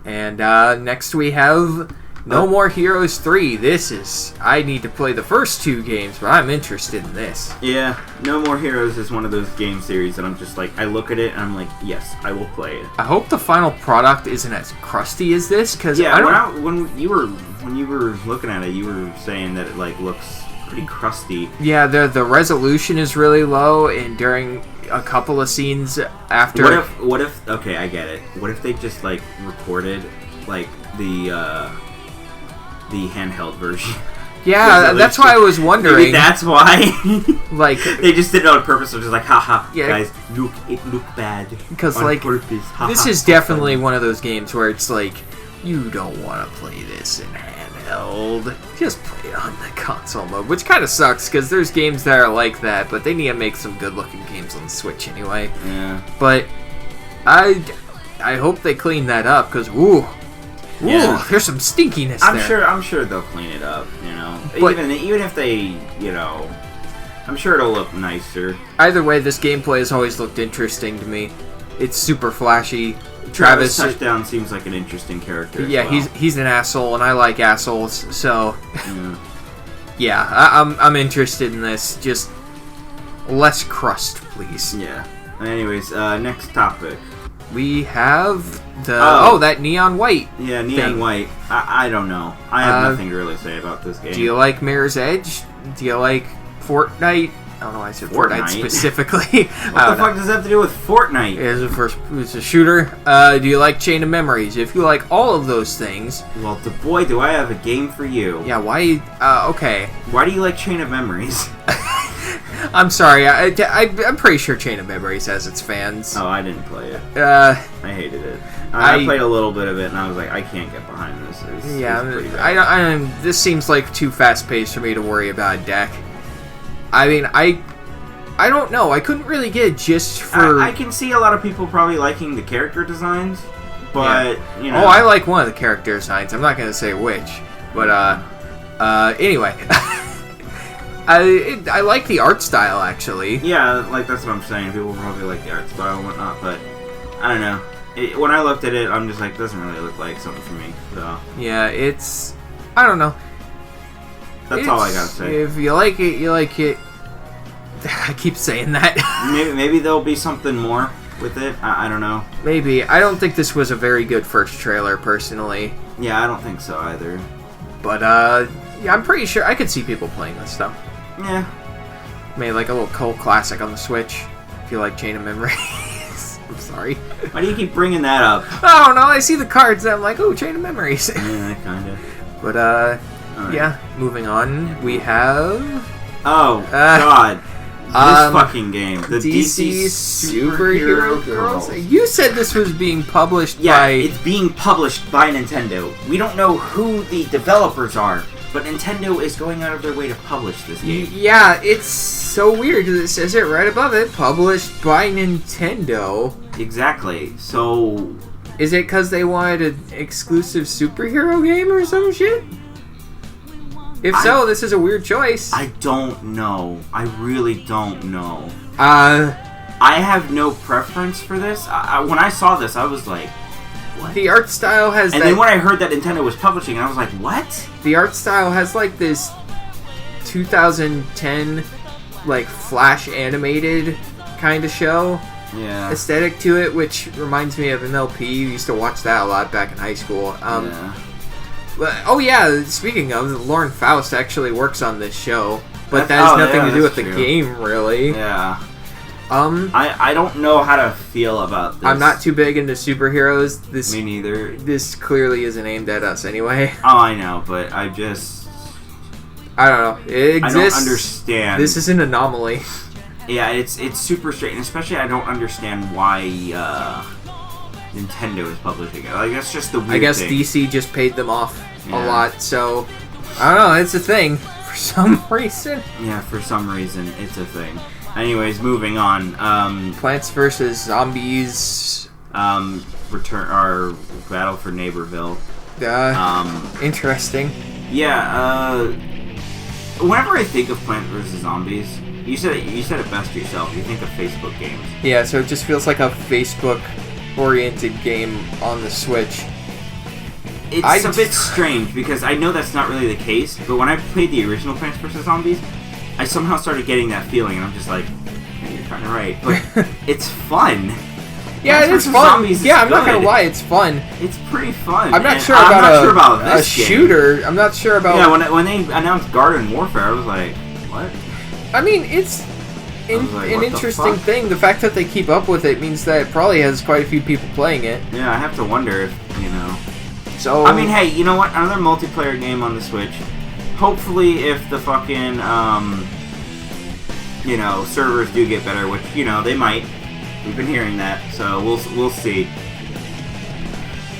[SPEAKER 1] And next we have No More Heroes 3. I need to play the first two games, but I'm interested in this.
[SPEAKER 2] Yeah, No More Heroes is one of those game series that I'm just like, I look at it and I'm like, yes, I will play it.
[SPEAKER 1] I hope the final product isn't as crusty as this, because
[SPEAKER 2] when you were looking at it, you were saying that it like looks pretty crusty.
[SPEAKER 1] Yeah, the resolution is really low, and during a couple of scenes after...
[SPEAKER 2] What if okay, I get it. What if they just like recorded like the handheld version?
[SPEAKER 1] Yeah, that's why I was wondering.
[SPEAKER 2] Maybe that's why.
[SPEAKER 1] Like,
[SPEAKER 2] they just did it on purpose. They're just like, haha, guys, it look bad.
[SPEAKER 1] Because like,
[SPEAKER 2] purpose.
[SPEAKER 1] This is definitely one of those games where it's like, you don't want to play this in handheld. Just play it on the console mode, which kind of sucks because there's games that are like that, but they need to make some good-looking games on the Switch anyway.
[SPEAKER 2] Yeah.
[SPEAKER 1] But I hope they clean that up, because, ooh, there's some stinkiness there.
[SPEAKER 2] I'm sure they'll clean it up, you know. But even if they, you know, I'm sure it'll look nicer.
[SPEAKER 1] Either way, this gameplay has always looked interesting to me. It's super flashy.
[SPEAKER 2] Travis Touchdown seems like an interesting character.
[SPEAKER 1] Yeah,
[SPEAKER 2] as well.
[SPEAKER 1] he's an asshole, and I like assholes, so yeah, I'm interested in this. Just less crust, please.
[SPEAKER 2] Yeah. Anyways, next topic.
[SPEAKER 1] We have the that neon white.
[SPEAKER 2] Yeah, neon white. I don't know. I have nothing to really say about this game.
[SPEAKER 1] Do you like Mirror's Edge? Do you like Fortnite? I don't know why I said Fortnite specifically.
[SPEAKER 2] What the fuck does that have to do with Fortnite?
[SPEAKER 1] It's a shooter. Do you like Chain of Memories? If you like all of those things...
[SPEAKER 2] Well, boy, do I have a game for you.
[SPEAKER 1] Yeah, why... okay.
[SPEAKER 2] Why do you like Chain of Memories?
[SPEAKER 1] I'm sorry. I'm pretty sure Chain of Memories has its fans.
[SPEAKER 2] Oh, I didn't play it. I hated it. I played a little bit of it, and I was like, I can't get behind this. It's
[SPEAKER 1] this seems like too fast-paced for me to worry about a deck. I mean, I don't know. I couldn't really get a gist for...
[SPEAKER 2] I can see a lot of people probably liking the character designs, but, you know...
[SPEAKER 1] Oh, I like one of the character designs. I'm not going to say which. But, anyway. I like the art style, actually.
[SPEAKER 2] Yeah, like, that's what I'm saying. People probably like the art style and whatnot, but, I don't know. When I looked at it, I'm just like, it doesn't really look like something for me, so...
[SPEAKER 1] Yeah, it's... I don't know.
[SPEAKER 2] That's all I gotta say.
[SPEAKER 1] If you like it, you like it. I keep saying that.
[SPEAKER 2] maybe there'll be something more with it. I don't know.
[SPEAKER 1] Maybe. I don't think this was a very good first trailer, personally.
[SPEAKER 2] Yeah, I don't think so either.
[SPEAKER 1] But, yeah, I'm pretty sure I could see people playing this stuff.
[SPEAKER 2] Yeah.
[SPEAKER 1] Maybe like a little cult classic on the Switch, if you like Chain of Memories. I'm sorry.
[SPEAKER 2] Why do you keep bringing that up?
[SPEAKER 1] I don't know. I see the cards and I'm like, oh, Chain of Memories.
[SPEAKER 2] Yeah, kinda.
[SPEAKER 1] But, right. Yeah, moving on, we have...
[SPEAKER 2] Oh, God. This fucking game. The DC Superhero Girls.
[SPEAKER 1] You said this was being published by...
[SPEAKER 2] Yeah, it's being published by Nintendo. We don't know who the developers are, but Nintendo is going out of their way to publish this game.
[SPEAKER 1] Yeah, it's so weird because it says it right above it, published by Nintendo.
[SPEAKER 2] Exactly, so...
[SPEAKER 1] Is it because they wanted an exclusive superhero game or some shit? If so, this is a weird choice.
[SPEAKER 2] I don't know. I really don't know.
[SPEAKER 1] I
[SPEAKER 2] have no preference for this. When I saw this, I was like, what?
[SPEAKER 1] The art style has
[SPEAKER 2] And then when I heard that Nintendo was publishing, I was like, what?
[SPEAKER 1] The art style has like this 2010, like, Flash animated kind of show.
[SPEAKER 2] Yeah.
[SPEAKER 1] Aesthetic to it, which reminds me of MLP. We used to watch that a lot back in high school.
[SPEAKER 2] Yeah.
[SPEAKER 1] Oh yeah, speaking of, Lauren Faust actually works on this show, but that has nothing to do with the game, really.
[SPEAKER 2] Yeah. I don't know how to feel about this.
[SPEAKER 1] I'm not too big into superheroes.
[SPEAKER 2] Me neither.
[SPEAKER 1] This clearly isn't aimed at us anyway.
[SPEAKER 2] Oh, I know, but I don't
[SPEAKER 1] know. It exists.
[SPEAKER 2] I don't understand.
[SPEAKER 1] This is an anomaly.
[SPEAKER 2] Yeah, it's super strange, and especially I don't understand why Nintendo is publishing it. Like, that's just the weird thing.
[SPEAKER 1] I guess DC just paid them off a lot, so I don't know, it's a thing for some reason.
[SPEAKER 2] Yeah, for some reason, it's a thing. Anyways, moving on.
[SPEAKER 1] Plants vs. Zombies.
[SPEAKER 2] Return our Battle for Neighborville.
[SPEAKER 1] Interesting.
[SPEAKER 2] Yeah, whenever I think of Plants vs. Zombies, you said it best yourself. You think of Facebook games.
[SPEAKER 1] Yeah, so it just feels like a Facebook-oriented game on the Switch.
[SPEAKER 2] It's a bit strange, because I know that's not really the case, but when I played the original Plants vs. Zombies, I somehow started getting that feeling, and I'm just like, hey, you're kind of right. But it's fun.
[SPEAKER 1] Yeah, it is fun. I'm not gonna lie, it's fun.
[SPEAKER 2] It's pretty fun.
[SPEAKER 1] I'm not sure about a shooter. I'm not sure about...
[SPEAKER 2] Yeah, when they announced Garden Warfare, I was like, what?
[SPEAKER 1] I mean, it's an interesting thing. The fact that they keep up with it means that it probably has quite a few people playing it.
[SPEAKER 2] Yeah, I have to wonder if, you know...
[SPEAKER 1] So...
[SPEAKER 2] I mean, hey, you know what? Another multiplayer game on the Switch. Hopefully, if the fucking, you know, servers do get better, which, you know, they might. We've been hearing that, so we'll see.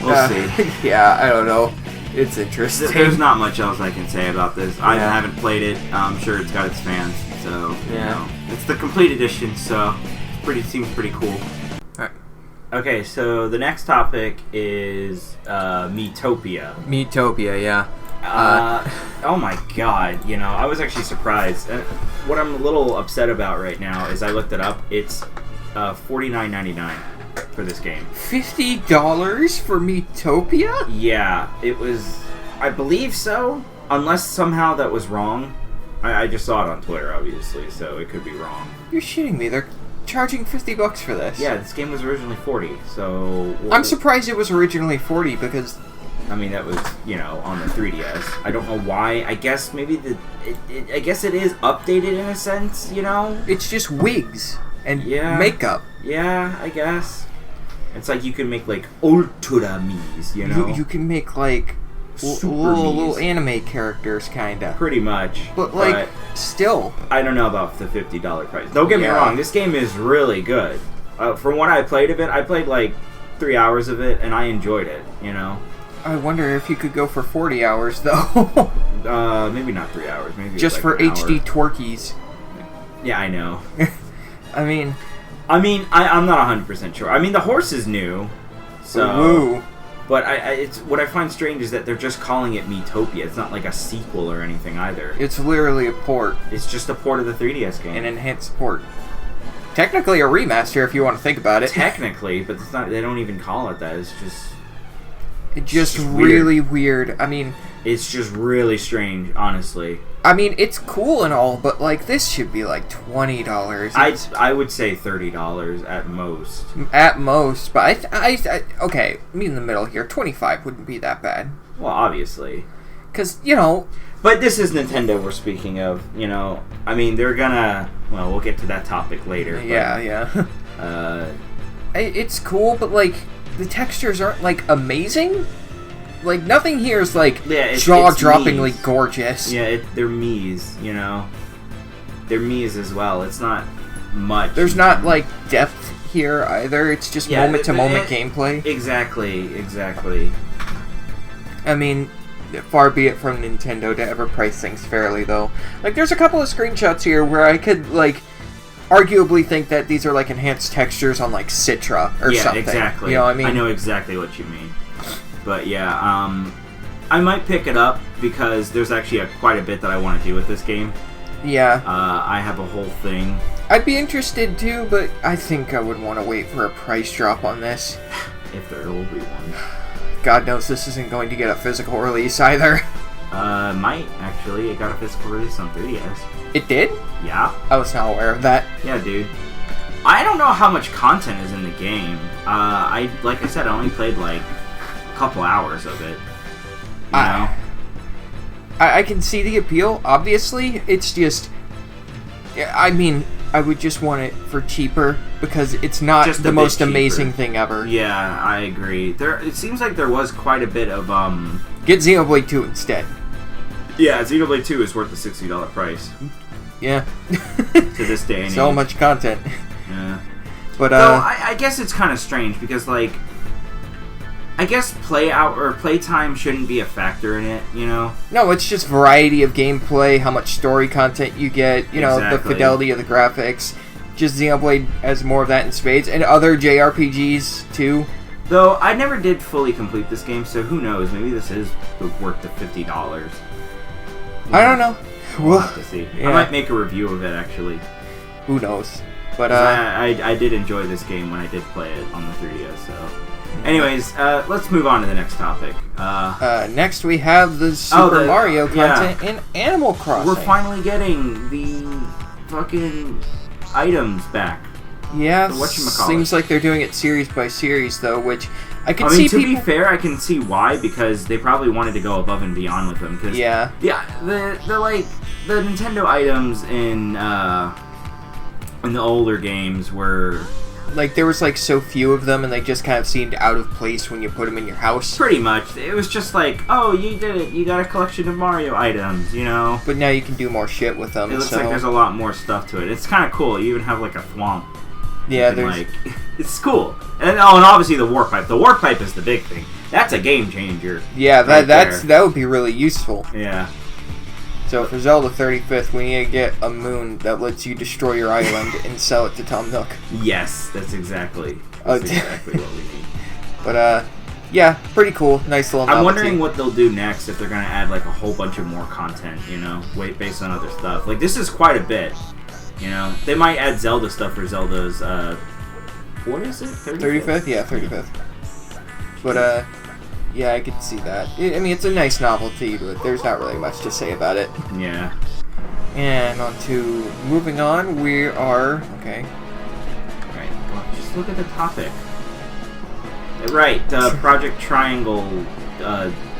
[SPEAKER 2] We'll see.
[SPEAKER 1] Yeah, I don't know. It's interesting.
[SPEAKER 2] There's not much else I can say about this. I haven't played it. I'm sure it's got its fans, so, you know. It's the complete edition, so it seems pretty cool.
[SPEAKER 1] Alright.
[SPEAKER 2] Okay, so the next topic is Miitopia.
[SPEAKER 1] Miitopia, yeah.
[SPEAKER 2] Oh my god, you know, I was actually surprised. What I'm a little upset about right now is I looked it up. It's $49.99 for this game.
[SPEAKER 1] $50 for Miitopia?
[SPEAKER 2] Yeah, it was... I believe so, unless somehow that was wrong. I just saw it on Twitter, obviously, so it could be wrong.
[SPEAKER 1] You're shitting me. They're charging $50 for this.
[SPEAKER 2] Yeah, this game was originally $40, so...
[SPEAKER 1] I'm surprised it was originally $40 because...
[SPEAKER 2] I mean, that was, you know, on the 3DS. I don't know why. I guess maybe I guess it is updated in a sense, you know?
[SPEAKER 1] It's just wigs and makeup.
[SPEAKER 2] Yeah, I guess. It's like you can make, like, Ultra Miis, you know?
[SPEAKER 1] You can make, like... little anime characters, kinda.
[SPEAKER 2] Pretty much.
[SPEAKER 1] But, like, still.
[SPEAKER 2] I don't know about the $50 price. Don't get me wrong, this game is really good. From what I played of it, I played, like, 3 hours of it, and I enjoyed it, you know?
[SPEAKER 1] I wonder if you could go for 40 hours, though.
[SPEAKER 2] Maybe not 3 hours. Maybe
[SPEAKER 1] just
[SPEAKER 2] like
[SPEAKER 1] for
[SPEAKER 2] an
[SPEAKER 1] HD
[SPEAKER 2] hour.
[SPEAKER 1] twerkies.
[SPEAKER 2] Yeah, I know.
[SPEAKER 1] I mean,
[SPEAKER 2] I'm not 100% sure. I mean, the horse is new, so...
[SPEAKER 1] Woo.
[SPEAKER 2] But it's what I find strange is that they're just calling it Miitopia. It's not like a sequel or anything either.
[SPEAKER 1] It's literally a port.
[SPEAKER 2] It's just a port of the 3DS game.
[SPEAKER 1] An enhanced port. Technically a remaster if you want to think about it.
[SPEAKER 2] Technically, but it's not. They don't even call it that. It's
[SPEAKER 1] just really weird. I mean...
[SPEAKER 2] It's just really strange, honestly.
[SPEAKER 1] I mean, it's cool and all, but, like, this should be, like, $20.
[SPEAKER 2] I would say $30 at most.
[SPEAKER 1] At most, but I okay, meet in the middle here. 25 wouldn't be that bad.
[SPEAKER 2] Well, obviously.
[SPEAKER 1] Because, you know...
[SPEAKER 2] But this is Nintendo we're speaking of, you know. I mean, they're gonna... Well, we'll get to that topic later.
[SPEAKER 1] Yeah. It's cool, but, like, the textures aren't, like, amazing. Like, nothing here is, like, jaw-droppingly gorgeous.
[SPEAKER 2] Yeah, they're Miis, you know? They're Miis as well. It's not much.
[SPEAKER 1] There's not, like, depth here either. It's just moment-to-moment gameplay.
[SPEAKER 2] Exactly.
[SPEAKER 1] I mean, far be it from Nintendo to ever price things fairly, though. Like, there's a couple of screenshots here where I could, like, arguably think that these are, like, enhanced textures on, like, Citra or something.
[SPEAKER 2] Yeah, exactly.
[SPEAKER 1] You know what I mean?
[SPEAKER 2] I know exactly what you mean. But yeah, I might pick it up because there's actually quite a bit that I want to do with this game.
[SPEAKER 1] Yeah.
[SPEAKER 2] I have a whole thing.
[SPEAKER 1] I'd be interested too, but I think I would want to wait for a price drop on this.
[SPEAKER 2] If there will be one.
[SPEAKER 1] God knows this isn't going to get a physical release either.
[SPEAKER 2] Might, actually. It got a physical release on 3DS.
[SPEAKER 1] It did?
[SPEAKER 2] Yeah.
[SPEAKER 1] I was not aware of that.
[SPEAKER 2] Yeah, dude. I don't know how much content is in the game. Like I said, I only played, like, couple hours of it. You know?
[SPEAKER 1] I can see the appeal, obviously. It's just... I mean, I would just want it for cheaper because it's not just the most amazing thing ever.
[SPEAKER 2] Yeah, I agree. It seems like there was quite a bit of...
[SPEAKER 1] Get Xenoblade 2 instead.
[SPEAKER 2] Yeah, Xenoblade 2 is worth the $60 price.
[SPEAKER 1] Yeah.
[SPEAKER 2] To this day and age.
[SPEAKER 1] So much content.
[SPEAKER 2] Yeah.
[SPEAKER 1] But,
[SPEAKER 2] though, I guess it's kind of strange because, like... I guess playtime shouldn't be a factor in it, you know?
[SPEAKER 1] No, it's just variety of gameplay, how much story content you get, you know, the fidelity of the graphics. Just Xenoblade has more of that in spades, and other JRPGs, too.
[SPEAKER 2] Though, I never did fully complete this game, so who knows? Maybe this is worth the $50.
[SPEAKER 1] I don't know.
[SPEAKER 2] We'll have to see. Yeah. I might make a review of it, actually.
[SPEAKER 1] Who knows? But,
[SPEAKER 2] I did enjoy this game when I did play it on the 3DS, so... Anyways, let's move on to the next topic.
[SPEAKER 1] Next we have the Super Mario content in Animal Crossing.
[SPEAKER 2] We're finally getting the fucking items back.
[SPEAKER 1] Yeah, seems like they're doing it series by series, though, which I can see
[SPEAKER 2] mean, to be fair, I can see why, because they probably wanted to go above and beyond with them. Cause,
[SPEAKER 1] yeah,
[SPEAKER 2] the Nintendo items in the older games were...
[SPEAKER 1] Like, there was, like, so few of them, and they just kind of seemed out of place when you put them in your house.
[SPEAKER 2] Pretty much. It was just like, oh, you did it. You got a collection of Mario items, you know?
[SPEAKER 1] But now you can do more shit with them,
[SPEAKER 2] It looks like there's a lot more stuff to it. It's kind of cool. You even have, like, a thwomp.
[SPEAKER 1] Yeah, there's...
[SPEAKER 2] Like, it's cool. And obviously the Warp Pipe. The Warp Pipe is the big thing. That's a game changer.
[SPEAKER 1] Yeah, that would be really useful.
[SPEAKER 2] Yeah.
[SPEAKER 1] So for Zelda 35th, we need to get a moon that lets you destroy your island and sell it to Tom Nook.
[SPEAKER 2] Yes, that's exactly. That's exactly what we need.
[SPEAKER 1] But, yeah, pretty cool. Nice little novelty.
[SPEAKER 2] I'm wondering what they'll do next, if they're going to add, like, a whole bunch of more content, you know, based on other stuff. Like, this is quite a bit, you know. They might add Zelda stuff for Zelda's, what is it?
[SPEAKER 1] 35th? Yeah, 35th. But, yeah, I could see that. I mean, it's a nice novelty, but there's not really much to say about it.
[SPEAKER 2] Yeah.
[SPEAKER 1] And on to moving on, we are... Okay.
[SPEAKER 2] Right. Well, just look at the topic. Right, Project Triangle.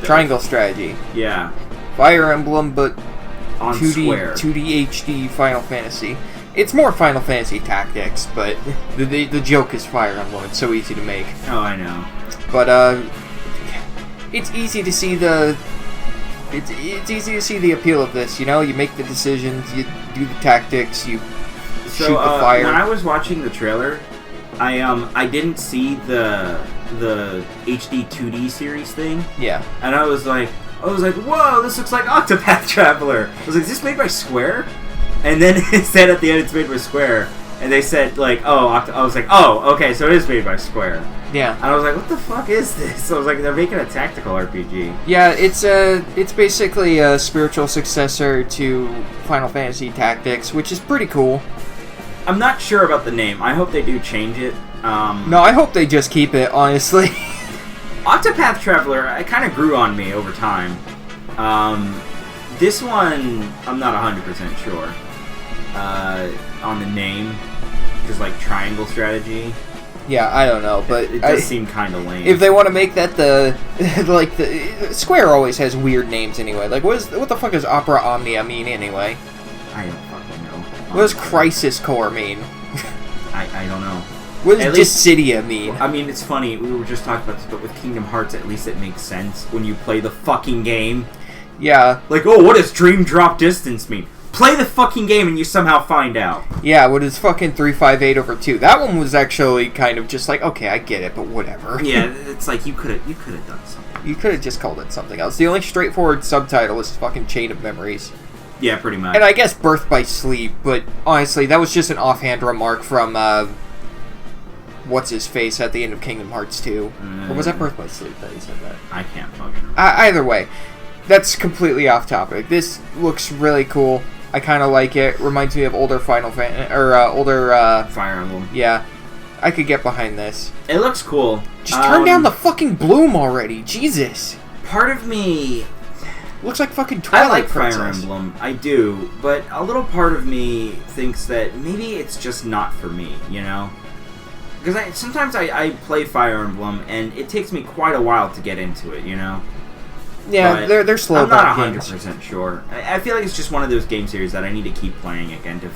[SPEAKER 1] Triangle strategy.
[SPEAKER 2] Yeah.
[SPEAKER 1] Fire Emblem, but
[SPEAKER 2] On
[SPEAKER 1] 2D,
[SPEAKER 2] Square.
[SPEAKER 1] 2D HD Final Fantasy. It's more Final Fantasy Tactics, but the joke is Fire Emblem. It's so easy to make.
[SPEAKER 2] Oh, I know.
[SPEAKER 1] But it's easy to see the. It's easy to see the appeal of this. You know, you make the decisions, you do the tactics, you shoot the fire.
[SPEAKER 2] When I was watching the trailer, I didn't see the HD 2D series thing.
[SPEAKER 1] Yeah.
[SPEAKER 2] And I was like, whoa, this looks like Octopath Traveler. I was like, is this made by Square? And then it said at the end it's made by Square. And they said, like, I was like, oh, okay, so it is made by Square.
[SPEAKER 1] Yeah.
[SPEAKER 2] And I was like, what the fuck is this? So I was like, they're making a tactical RPG.
[SPEAKER 1] Yeah, it's basically a spiritual successor to Final Fantasy Tactics, which is pretty cool.
[SPEAKER 2] I'm not sure about the name. I hope they do change it.
[SPEAKER 1] No, I hope they just keep it, honestly.
[SPEAKER 2] Octopath Traveler, it kind of grew on me over time. This one, I'm not 100% sure on the name. Because, like, triangle strategy.
[SPEAKER 1] Yeah, I don't know, but...
[SPEAKER 2] It does seem kind of lame.
[SPEAKER 1] If they want to make that the Square always has weird names anyway. Like, what the fuck does Opera Omnia mean anyway?
[SPEAKER 2] I don't fucking know.
[SPEAKER 1] What does Crisis Core mean?
[SPEAKER 2] I don't know.
[SPEAKER 1] What does Dissidia mean?
[SPEAKER 2] I mean, it's funny, we were just talking about this, but with Kingdom Hearts, at least it makes sense when you play the fucking game.
[SPEAKER 1] Yeah.
[SPEAKER 2] Like, oh, what does Dream Drop Distance mean? Play the fucking game and you somehow find out.
[SPEAKER 1] Yeah, what is fucking 358/2? That one was actually kind of just like, okay, I get it, but whatever.
[SPEAKER 2] Yeah, it's like you could have done something.
[SPEAKER 1] You could have just called it something else. The only straightforward subtitle is fucking Chain of Memories.
[SPEAKER 2] Yeah, pretty much.
[SPEAKER 1] And I guess Birth by Sleep, but honestly, that was just an offhand remark from what's his face at the end of Kingdom Hearts 2. Or was that Birth by Sleep that he said that?
[SPEAKER 2] I can't fucking remember.
[SPEAKER 1] Either way, that's completely off topic. This looks really cool. I kind of like it. Reminds me of older Final Fantasy, or older
[SPEAKER 2] Fire Emblem.
[SPEAKER 1] Yeah, I could get behind this.
[SPEAKER 2] It looks cool.
[SPEAKER 1] Just turn down the fucking bloom already, Jesus.
[SPEAKER 2] Part of me
[SPEAKER 1] looks like fucking Twilight
[SPEAKER 2] I like
[SPEAKER 1] Princess.
[SPEAKER 2] Fire Emblem, I do, but a little part of me thinks that maybe it's just not for me, you know? Because sometimes I play Fire Emblem, and it takes me quite a while to get into it, you know?
[SPEAKER 1] Yeah,
[SPEAKER 2] but
[SPEAKER 1] they're slow.
[SPEAKER 2] I'm not 100% sure. I feel like it's just one of those game series that I need to keep playing again to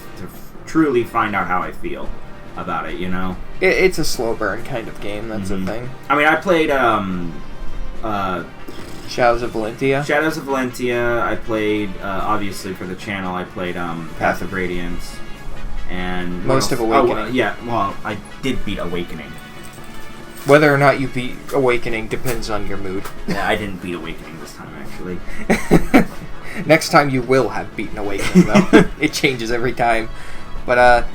[SPEAKER 2] truly find out how I feel about it, you know?
[SPEAKER 1] It's a slow burn kind of game, that's the thing.
[SPEAKER 2] I mean, I played,
[SPEAKER 1] Shadows of Valentia.
[SPEAKER 2] Shadows of Valentia. I played, obviously for the channel, I played Path of Radiance. And
[SPEAKER 1] most of Awakening.
[SPEAKER 2] Oh, yeah, well, I did beat Awakening.
[SPEAKER 1] Whether or not you beat Awakening depends on your mood.
[SPEAKER 2] Yeah, I didn't beat Awakening this time, actually.
[SPEAKER 1] Next time you will have beaten Awakening, though. It changes every time. But,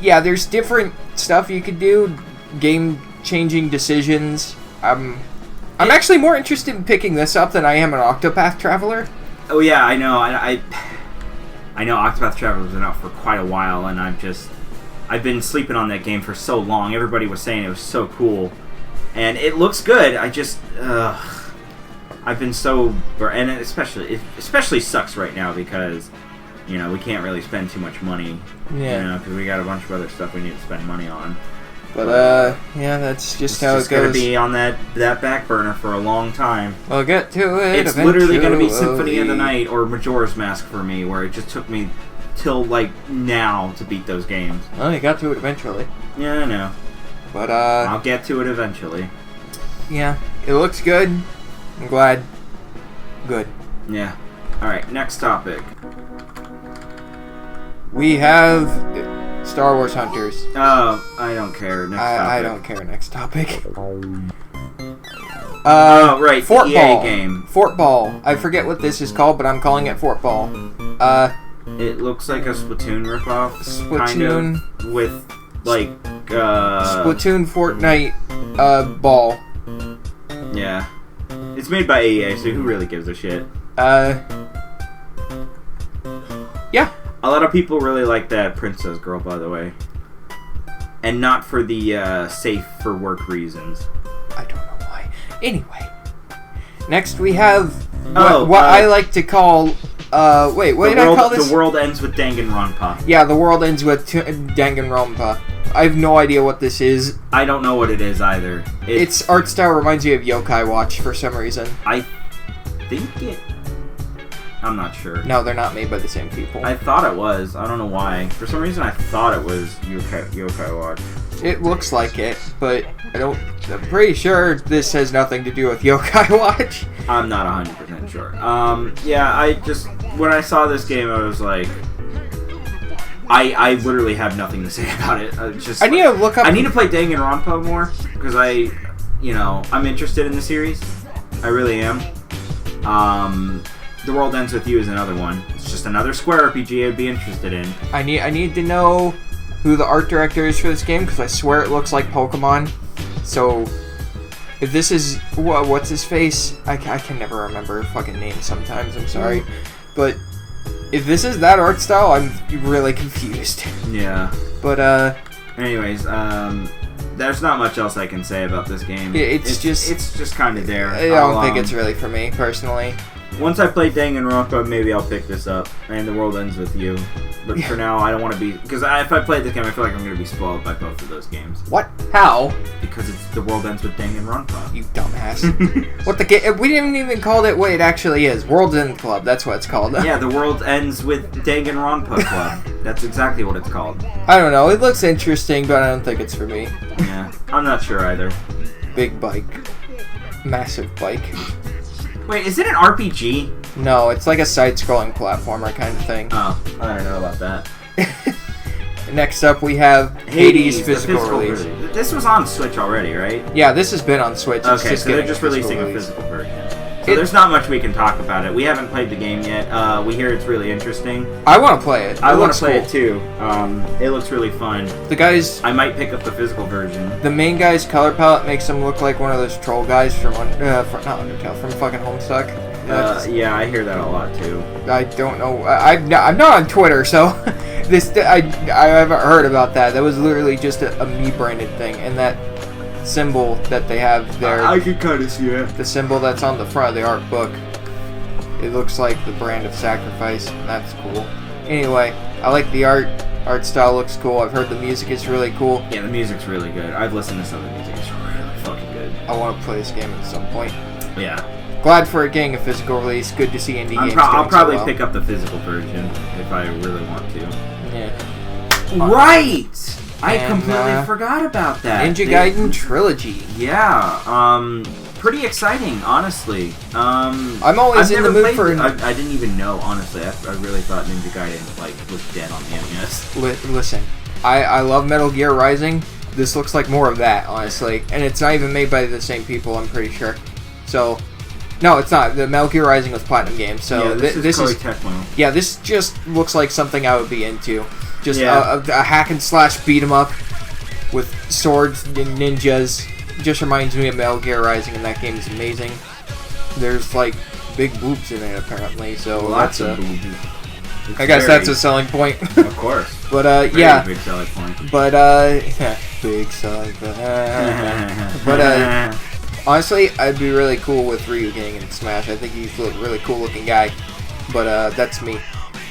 [SPEAKER 1] yeah, there's different stuff you could do. Game-changing decisions. I'm actually more interested in picking this up than I am an Octopath Traveler.
[SPEAKER 2] Oh, yeah, I know. I know Octopath Traveler's been out for quite a while, and I've been sleeping on that game for so long. Everybody was saying it was so cool. And it looks good. I just, I've been so, and it especially sucks right now because, you know, we can't really spend too much money.
[SPEAKER 1] Yeah.
[SPEAKER 2] You know, because we got a bunch of other stuff we need to spend money on.
[SPEAKER 1] But, yeah, that's just how it goes.
[SPEAKER 2] It's going to be on that back burner for a long time.
[SPEAKER 1] We'll get to it
[SPEAKER 2] It's literally going to be Symphony of the Night or Majora's Mask for me, where it just took me till, like, now to beat those games.
[SPEAKER 1] Well, you got to it eventually.
[SPEAKER 2] Yeah, I know.
[SPEAKER 1] But,
[SPEAKER 2] I'll get to it eventually.
[SPEAKER 1] Yeah, it looks good. I'm glad. Good.
[SPEAKER 2] Yeah. Alright, next topic.
[SPEAKER 1] We have Star Wars Hunters.
[SPEAKER 2] Oh, I don't care. Next topic.
[SPEAKER 1] I don't care. Next topic.
[SPEAKER 2] Oh, right.
[SPEAKER 1] Fort
[SPEAKER 2] EA
[SPEAKER 1] Ball.
[SPEAKER 2] game.
[SPEAKER 1] Fort Ball. I forget what this is called, but I'm calling it Fort Ball.
[SPEAKER 2] It looks like a Splatoon ripoff.
[SPEAKER 1] Splatoon.
[SPEAKER 2] Kind of, with like
[SPEAKER 1] Splatoon, Fortnite, Ball.
[SPEAKER 2] Yeah. It's made by AEA, so who really gives a shit?
[SPEAKER 1] Yeah.
[SPEAKER 2] A lot of people really like that Princess Girl, by the way. And not for the safe for work reasons.
[SPEAKER 1] I don't know why. Anyway. Next we have what I like to call... wait, what did I call this?
[SPEAKER 2] The world ends with Danganronpa.
[SPEAKER 1] Yeah, the world ends with Danganronpa. I have no idea what this is.
[SPEAKER 2] I don't know what it is either.
[SPEAKER 1] Its art style reminds me of Yokai Watch for some reason.
[SPEAKER 2] I think it... I'm not sure.
[SPEAKER 1] No, they're not made by the same people.
[SPEAKER 2] I thought it was. I don't know why. For some reason, I thought it was Yokai Watch.
[SPEAKER 1] It looks like it, but I'm pretty sure this has nothing to do with Yokai Watch.
[SPEAKER 2] I'm not 100% sure. Yeah, when I saw this game, I was like... I literally have nothing to say about it.
[SPEAKER 1] I need to look up...
[SPEAKER 2] I need to play Danganronpa more, because I'm interested in the series. I really am. The World Ends With You is another one. It's just another Square RPG I'd be interested in. I
[SPEAKER 1] need to know who the art director is for this game, because I swear it looks like Pokemon. So, if this is... What's his face? I can never remember fucking names sometimes, I'm sorry. But, if this is that art style, I'm really confused.
[SPEAKER 2] Yeah.
[SPEAKER 1] But,
[SPEAKER 2] anyways, there's not much else I can say about this game.
[SPEAKER 1] It's
[SPEAKER 2] just kind of there.
[SPEAKER 1] I don't think it's really for me, personally.
[SPEAKER 2] Once I play Danganronpa, maybe I'll pick this up, and The World Ends With You. But for now, I don't want to be... Because if I play this game, I feel like I'm going to be spoiled by both of those games.
[SPEAKER 1] What? How?
[SPEAKER 2] Because it's The World Ends With Danganronpa.
[SPEAKER 1] You dumbass. What the game? We didn't even call it what it actually is. World's End Club, that's what it's called.
[SPEAKER 2] Yeah, The World Ends With Danganronpa Club. That's exactly what it's called.
[SPEAKER 1] I don't know. It looks interesting, but I don't think it's for me.
[SPEAKER 2] Yeah, I'm not sure either.
[SPEAKER 1] Big bike. Massive bike.
[SPEAKER 2] Wait, is it an RPG?
[SPEAKER 1] No, it's like a side-scrolling platformer kind of thing.
[SPEAKER 2] Oh, I don't know about that.
[SPEAKER 1] Next up, we have Hades physical release.
[SPEAKER 2] This was on Switch already, right?
[SPEAKER 1] Yeah, this has been on Switch.
[SPEAKER 2] Okay, so they're just releasing a physical version. So there's not much we can talk about it. We haven't played the game yet. We hear it's really interesting.
[SPEAKER 1] I want to play it.
[SPEAKER 2] I want to play it too. It looks really fun.
[SPEAKER 1] The guys...
[SPEAKER 2] I might pick up the physical version.
[SPEAKER 1] The main guy's color palette makes him look like one of those troll guys from not Undertale, from fucking Homestuck.
[SPEAKER 2] Yeah, I hear that a lot too.
[SPEAKER 1] I don't know. I'm not on Twitter, so I haven't heard about that. That was literally just a me-branded thing, and that symbol that they have there.
[SPEAKER 2] I can kind of see it.
[SPEAKER 1] The symbol that's on the front of the art book. It looks like the brand of sacrifice. That's cool. Anyway, I like the art. Art style looks cool. I've heard the music is really cool.
[SPEAKER 2] Yeah, the music's really good. I've listened to some of the music. It's really fucking good.
[SPEAKER 1] I want to play this game at some point.
[SPEAKER 2] Yeah.
[SPEAKER 1] Glad for it getting a physical release. Good to see indie games.
[SPEAKER 2] I'll probably pick up the physical version if I really want to.
[SPEAKER 1] Yeah.
[SPEAKER 2] Right! I completely forgot about that.
[SPEAKER 1] Ninja Gaiden Trilogy.
[SPEAKER 2] Yeah. Pretty exciting, honestly.
[SPEAKER 1] I'm always in the mood for...
[SPEAKER 2] I didn't even know, honestly. I really thought Ninja Gaiden was dead on the NES.
[SPEAKER 1] Listen, I love Metal Gear Rising. This looks like more of that, honestly. And it's not even made by the same people, I'm pretty sure. So... No, it's not. The Metal Gear Rising was Platinum Games, so
[SPEAKER 2] yeah, this is TECMO.
[SPEAKER 1] Yeah, this just looks like something I would be into. Just a hack and slash beat 'em up with swords and ninjas. Just reminds me of Metal Gear Rising, and that game is amazing. There's like big boobs in it apparently, so
[SPEAKER 2] lots of boobs.
[SPEAKER 1] I guess that's a selling point.
[SPEAKER 2] Of course.
[SPEAKER 1] But
[SPEAKER 2] very
[SPEAKER 1] yeah.
[SPEAKER 2] Big selling point.
[SPEAKER 1] But big selling point. But honestly, I'd be really cool with Ryu getting in Smash. I think he's a really cool looking guy. But that's me.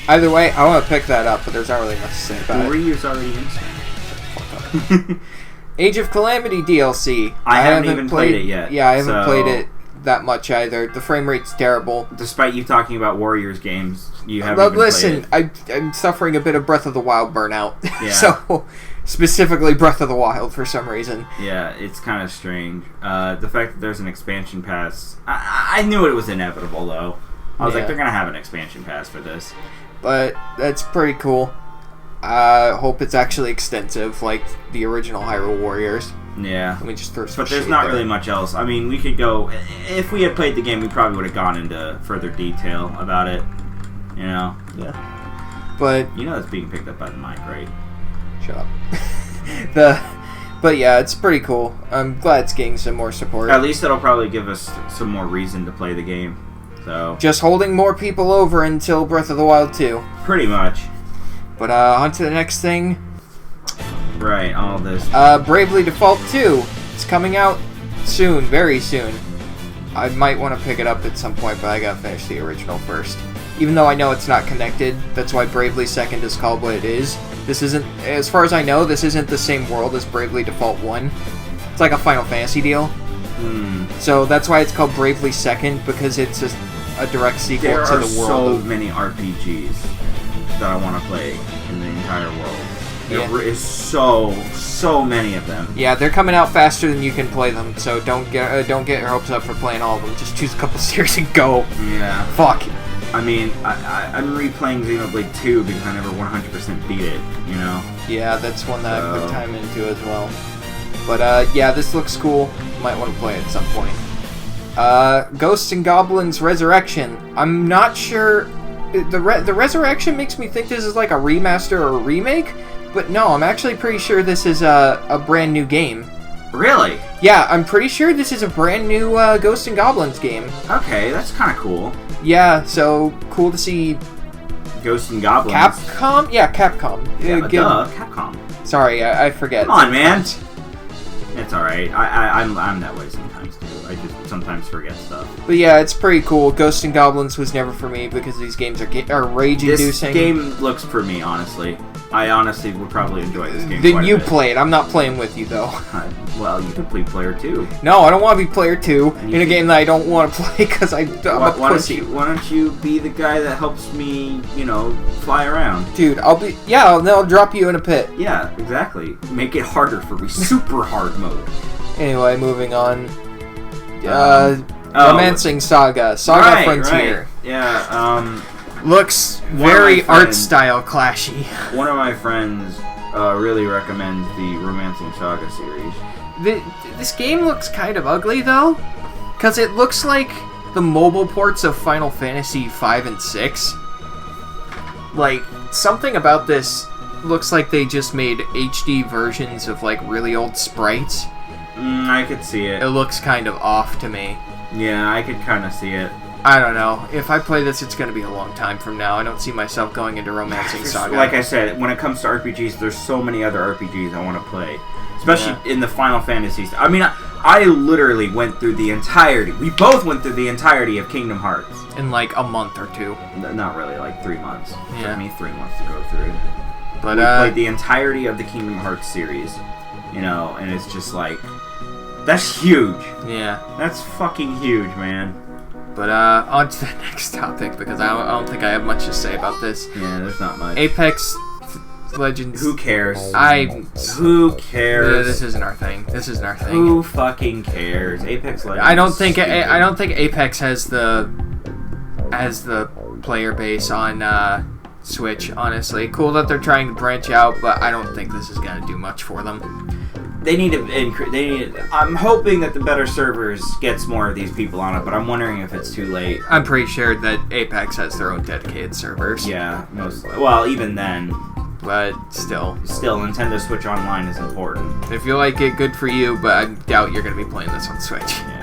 [SPEAKER 1] Either way, I want to pick that up, but there's not really much to say about it.
[SPEAKER 2] Ryu's already in Smash.
[SPEAKER 1] Age of Calamity DLC.
[SPEAKER 2] I haven't even played it yet.
[SPEAKER 1] Yeah, I haven't played it that much either. The frame rate's terrible.
[SPEAKER 2] Despite you talking about Warriors games, you haven't even
[SPEAKER 1] listen,
[SPEAKER 2] played it.
[SPEAKER 1] I'm suffering a bit of Breath of the Wild burnout.
[SPEAKER 2] Yeah.
[SPEAKER 1] So, specifically Breath of the Wild for some reason.
[SPEAKER 2] Yeah, it's kind of strange. The fact that there's an expansion pass... I knew it was inevitable, though. I was like, they're going to have an expansion pass for this.
[SPEAKER 1] But that's pretty cool. I hope it's actually extensive, like the original Hyrule Warriors.
[SPEAKER 2] Yeah.
[SPEAKER 1] Let me just throw some
[SPEAKER 2] But there's not really much else. I mean, we could go... If we had played the game, we probably would have gone into further detail about it. You know?
[SPEAKER 1] Yeah. But...
[SPEAKER 2] You know that's being picked up by the mic, right?
[SPEAKER 1] Shut up. But yeah, it's pretty cool. I'm glad it's getting some more support.
[SPEAKER 2] At least it'll probably give us some more reason to play the game. So
[SPEAKER 1] just holding more people over until Breath of the Wild 2.
[SPEAKER 2] Pretty much.
[SPEAKER 1] But on to the next thing.
[SPEAKER 2] Right, all this.
[SPEAKER 1] Bravely Default 2. It's coming out soon, very soon. I might want to pick it up at some point, but I gotta finish the original first. Even though I know it's not connected, that's why Bravely Second is called what it is. This isn't, as far as I know, this isn't the same world as Bravely Default 1. It's like a Final Fantasy deal. So that's why it's called Bravely Second, because it's a direct sequel to the world.
[SPEAKER 2] There are so many RPGs that I want to play in the entire world. There is so many of them. Yeah,
[SPEAKER 1] they're coming out faster than you can play them, so don't get your hopes up for playing all of them. Just choose a couple series and go.
[SPEAKER 2] Yeah.
[SPEAKER 1] Fuck.
[SPEAKER 2] I mean, I'm replaying Xenoblade 2 because I never 100% beat it, you know?
[SPEAKER 1] Yeah, that's one that I put time into as well. But, yeah, this looks cool. Might want to play it at some point. Ghosts and Goblins Resurrection. I'm not sure... The Resurrection makes me think this is like a remaster or a remake, but no, I'm actually pretty sure this is a brand new game.
[SPEAKER 2] Really?
[SPEAKER 1] Yeah, I'm pretty sure this is a brand new Ghosts and Goblins game.
[SPEAKER 2] Okay, that's kind of cool.
[SPEAKER 1] Yeah, so cool to see...
[SPEAKER 2] Ghosts and Goblins.
[SPEAKER 1] Capcom? Yeah, Capcom.
[SPEAKER 2] Yeah, Capcom.
[SPEAKER 1] Sorry, I forget.
[SPEAKER 2] Come on, man. It's alright. I'm that way sometimes, too. I just sometimes forget stuff.
[SPEAKER 1] But yeah, it's pretty cool. Ghosts and Goblins was never for me because these games are rage-inducing.
[SPEAKER 2] This game looks for me, honestly. I honestly would probably enjoy this game
[SPEAKER 1] Then you play it. I'm not playing with you, though.
[SPEAKER 2] Well, you can play player 2.
[SPEAKER 1] No, I don't want to be player 2 in a game that I don't want to play because I'm a pussy.
[SPEAKER 2] Why don't you be the guy that helps me, fly around?
[SPEAKER 1] Dude, I'll drop you in a pit.
[SPEAKER 2] Yeah, exactly. Make it harder for me. Super hard mode.
[SPEAKER 1] Anyway, moving on. Romancing SaGa. SaGa Frontier.
[SPEAKER 2] Right. Yeah,
[SPEAKER 1] looks very art style clashy.
[SPEAKER 2] One of my friends really recommends the Romancing SaGa series.
[SPEAKER 1] This game looks kind of ugly, though, because it looks like the mobile ports of Final Fantasy 5 and 6. Like, something about this looks like they just made HD versions of, like, really old sprites.
[SPEAKER 2] I could see it.
[SPEAKER 1] It looks kind of off to me.
[SPEAKER 2] Yeah, I could kind of see it.
[SPEAKER 1] I don't know. If I play this, it's going to be a long time from now. I don't see myself going into Romancing SaGa.
[SPEAKER 2] Like I said, when it comes to RPGs, there's so many other RPGs I want to play. Especially in the Final Fantasies. I mean, I literally went through the entirety. We both went through the entirety of Kingdom Hearts.
[SPEAKER 1] In like a month or two.
[SPEAKER 2] Not really, like 3 months.
[SPEAKER 1] Yeah.
[SPEAKER 2] It took me 3 months to go through.
[SPEAKER 1] But
[SPEAKER 2] we played the entirety of the Kingdom Hearts series. And it's just like... That's huge.
[SPEAKER 1] Yeah.
[SPEAKER 2] That's fucking huge, man.
[SPEAKER 1] But on to the next topic, because I don't think I have much to say about this.
[SPEAKER 2] Yeah, there's not much.
[SPEAKER 1] Apex Legends.
[SPEAKER 2] Who cares?
[SPEAKER 1] Who
[SPEAKER 2] cares?
[SPEAKER 1] This isn't our thing.
[SPEAKER 2] Who fucking cares? Apex Legends.
[SPEAKER 1] I don't think Apex has the player base on Switch. Honestly, cool that they're trying to branch out, but I don't think this is gonna do much for them.
[SPEAKER 2] They need to I'm hoping that the better servers gets more of these people on it, but I'm wondering if it's too late.
[SPEAKER 1] I'm pretty sure that Apex has their own dedicated servers.
[SPEAKER 2] Yeah, mostly. Well, even then.
[SPEAKER 1] But still,
[SPEAKER 2] Nintendo Switch Online is important.
[SPEAKER 1] If you like it, good for you, but I doubt you're going to be playing this on Switch.
[SPEAKER 2] Yeah.